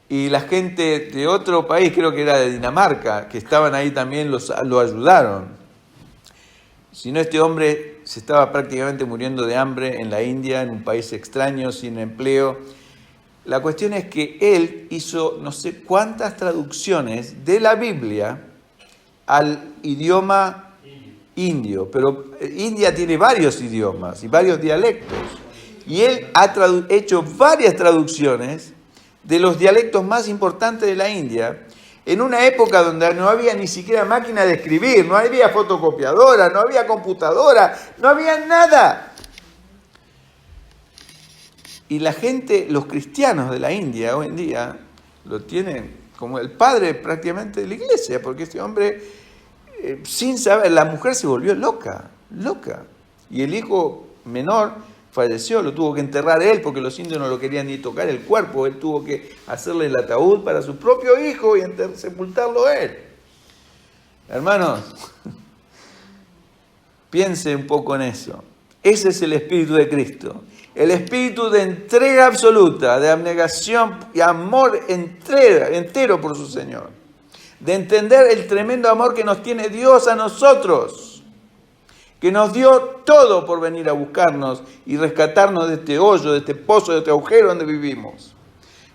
y la gente de otro país, creo que era de Dinamarca, que estaban ahí también, lo ayudaron. Si no, este hombre se estaba prácticamente muriendo de hambre en la India, en un país extraño, sin empleo. La cuestión es que él hizo no sé cuántas traducciones de la Biblia al idioma indio, pero India tiene varios idiomas y varios dialectos, y él ha hecho varias traducciones de los dialectos más importantes de la India, en una época donde no había ni siquiera máquina de escribir, no había fotocopiadora, no había computadora, no había nada. Y la gente, los cristianos de la India hoy en día, lo tienen como el padre prácticamente de la iglesia, porque este hombre, sin saber, la mujer se volvió loca. Y el hijo menor falleció, lo tuvo que enterrar él, porque los indios no lo querían ni tocar el cuerpo. Él tuvo que hacerle el ataúd para su propio hijo y sepultarlo él. Hermanos, piense un poco en eso. Ese es el espíritu de Cristo. El espíritu de entrega absoluta, de abnegación y amor entero por su Señor. De entender el tremendo amor que nos tiene Dios a nosotros, que nos dio todo por venir a buscarnos y rescatarnos de este hoyo, de este pozo, de este agujero donde vivimos.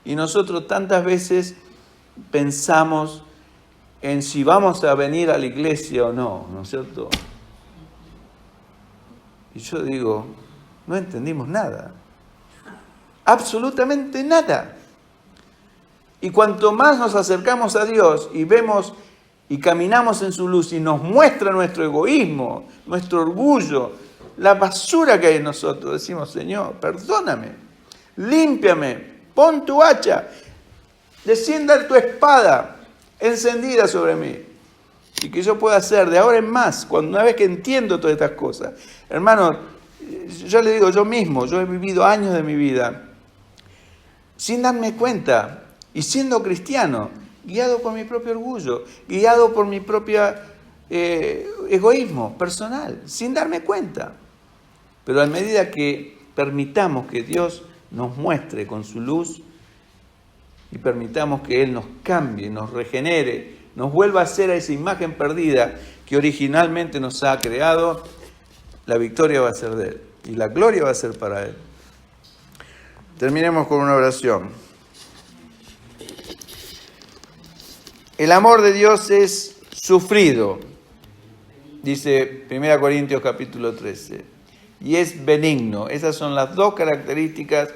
Y nosotros tantas veces pensamos en si vamos a venir a la iglesia o no, ¿no es cierto? Y yo digo, no entendimos nada. Absolutamente nada. Y cuanto más nos acercamos a Dios y vemos y caminamos en su luz y nos muestra nuestro egoísmo, nuestro orgullo, la basura que hay en nosotros, decimos, Señor, perdóname, límpiame, pon tu hacha, descienda tu espada encendida sobre mí, y que yo pueda hacer de ahora en más, una vez que entiendo todas estas cosas. Hermano, yo le digo yo mismo, yo he vivido años de mi vida sin darme cuenta y siendo cristiano, guiado por mi propio orgullo, guiado por mi propio egoísmo personal, sin darme cuenta. Pero a medida que permitamos que Dios nos muestre con su luz y permitamos que Él nos cambie, nos regenere, nos vuelva a hacer a esa imagen perdida que originalmente nos ha creado, la victoria va a ser de Él y la gloria va a ser para Él. Terminemos con una oración. El amor de Dios es sufrido, dice 1 Corintios capítulo 13, y es benigno. Esas son las dos características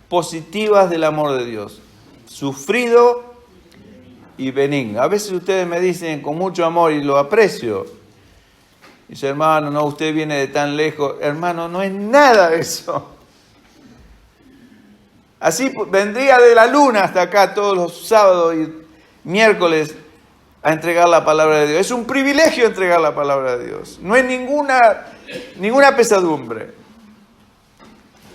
positivas del amor de Dios, sufrido y benigno. A veces ustedes me dicen con mucho amor y lo aprecio, dice, hermano, no, usted viene de tan lejos. Hermano, no es nada de eso. Así vendría de la luna hasta acá todos los sábados y miércoles a entregar la palabra de Dios. Es un privilegio entregar la palabra de Dios. No es ninguna pesadumbre.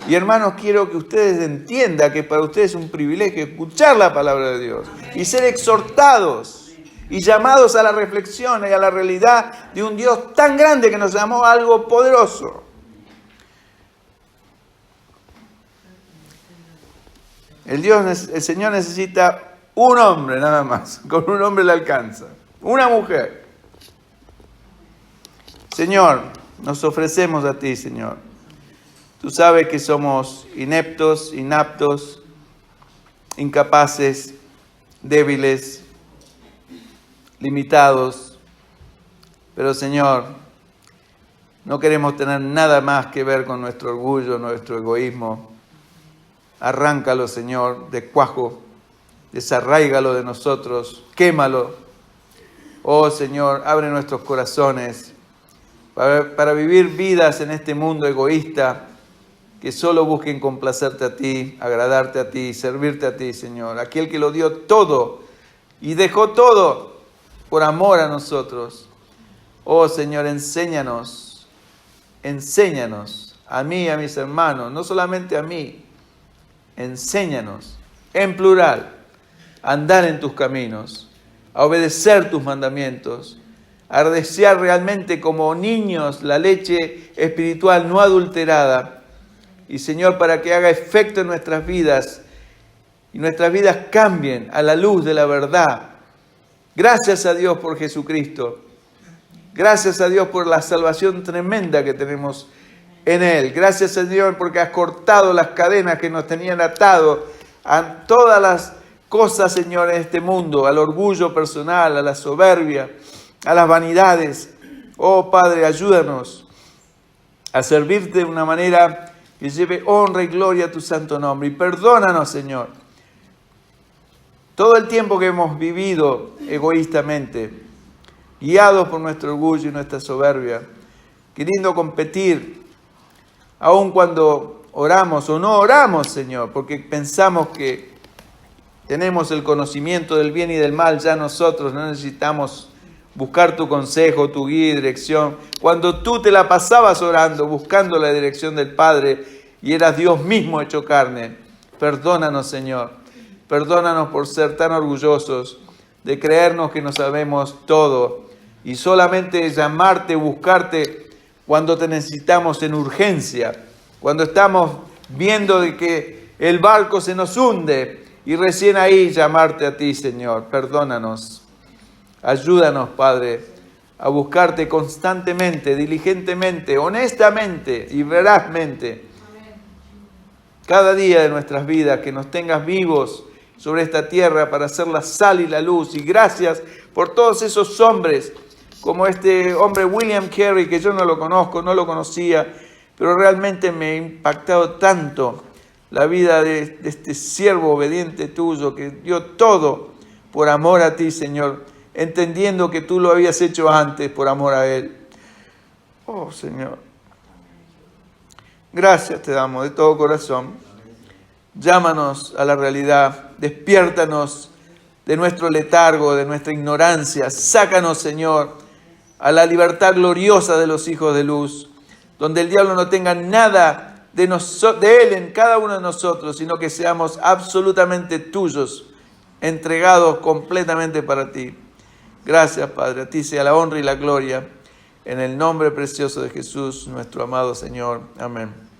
Y hermanos, quiero que ustedes entiendan que para ustedes es un privilegio escuchar la palabra de Dios y ser exhortados y llamados a la reflexión y a la realidad de un Dios tan grande que nos llamó a algo poderoso. El Señor necesita un hombre nada más. Con un hombre le alcanza. Una mujer. Señor, nos ofrecemos a ti, Señor. Tú sabes que somos ineptos, inaptos, incapaces, débiles, limitados. Pero, Señor, no queremos tener nada más que ver con nuestro orgullo, nuestro egoísmo. Arráncalo, Señor, de cuajo, desarráigalo de nosotros, quémalo. Oh, Señor, abre nuestros corazones para vivir vidas en este mundo egoísta que solo busquen complacerte a ti, agradarte a ti, servirte a ti, Señor. Aquel que lo dio todo y dejó todo por amor a nosotros. Oh, Señor, enséñanos a mí y a mis hermanos, no solamente a mí. Enséñanos, en plural, a andar en tus caminos, a obedecer tus mandamientos, a desear realmente como niños la leche espiritual no adulterada. Y Señor, para que haga efecto en nuestras vidas y nuestras vidas cambien a la luz de la verdad. Gracias a Dios por Jesucristo. Gracias a Dios por la salvación tremenda que tenemos en Él. Gracias, Señor, porque has cortado las cadenas que nos tenían atados a todas las cosas, Señor, en este mundo, al orgullo personal, a la soberbia, a las vanidades. Oh, Padre, ayúdanos a servirte de una manera que lleve honra y gloria a tu santo nombre. Y perdónanos, Señor, todo el tiempo que hemos vivido egoístamente, guiados por nuestro orgullo y nuestra soberbia, queriendo competir, aun cuando oramos o no oramos, Señor, porque pensamos que tenemos el conocimiento del bien y del mal, ya nosotros no necesitamos buscar tu consejo, tu guía y dirección. Cuando tú te la pasabas orando, buscando la dirección del Padre y eras Dios mismo hecho carne. Perdónanos, Señor. Perdónanos por ser tan orgullosos de creernos que no sabemos todo y solamente llamarte, buscarte cuando te necesitamos en urgencia, cuando estamos viendo de que el barco se nos hunde y recién ahí llamarte a ti, Señor. Perdónanos. Ayúdanos, Padre, a buscarte constantemente, diligentemente, honestamente y verazmente. Cada día de nuestras vidas, que nos tengas vivos sobre esta tierra para hacer la sal y la luz. Y gracias por todos esos hombres, como este hombre William Carey, que yo no lo conozco, no lo conocía, pero realmente me ha impactado tanto la vida de este siervo obediente tuyo, que dio todo por amor a ti, Señor, entendiendo que tú lo habías hecho antes por amor a Él. Oh, Señor. Gracias te damos de todo corazón. Llámanos a la realidad, despiértanos de nuestro letargo, de nuestra ignorancia. Sácanos, Señor, a la libertad gloriosa de los hijos de luz, donde el diablo no tenga nada de Él en cada uno de nosotros, sino que seamos absolutamente tuyos, entregados completamente para ti. Gracias, Padre. A ti sea la honra y la gloria, en el nombre precioso de Jesús, nuestro amado Señor. Amén.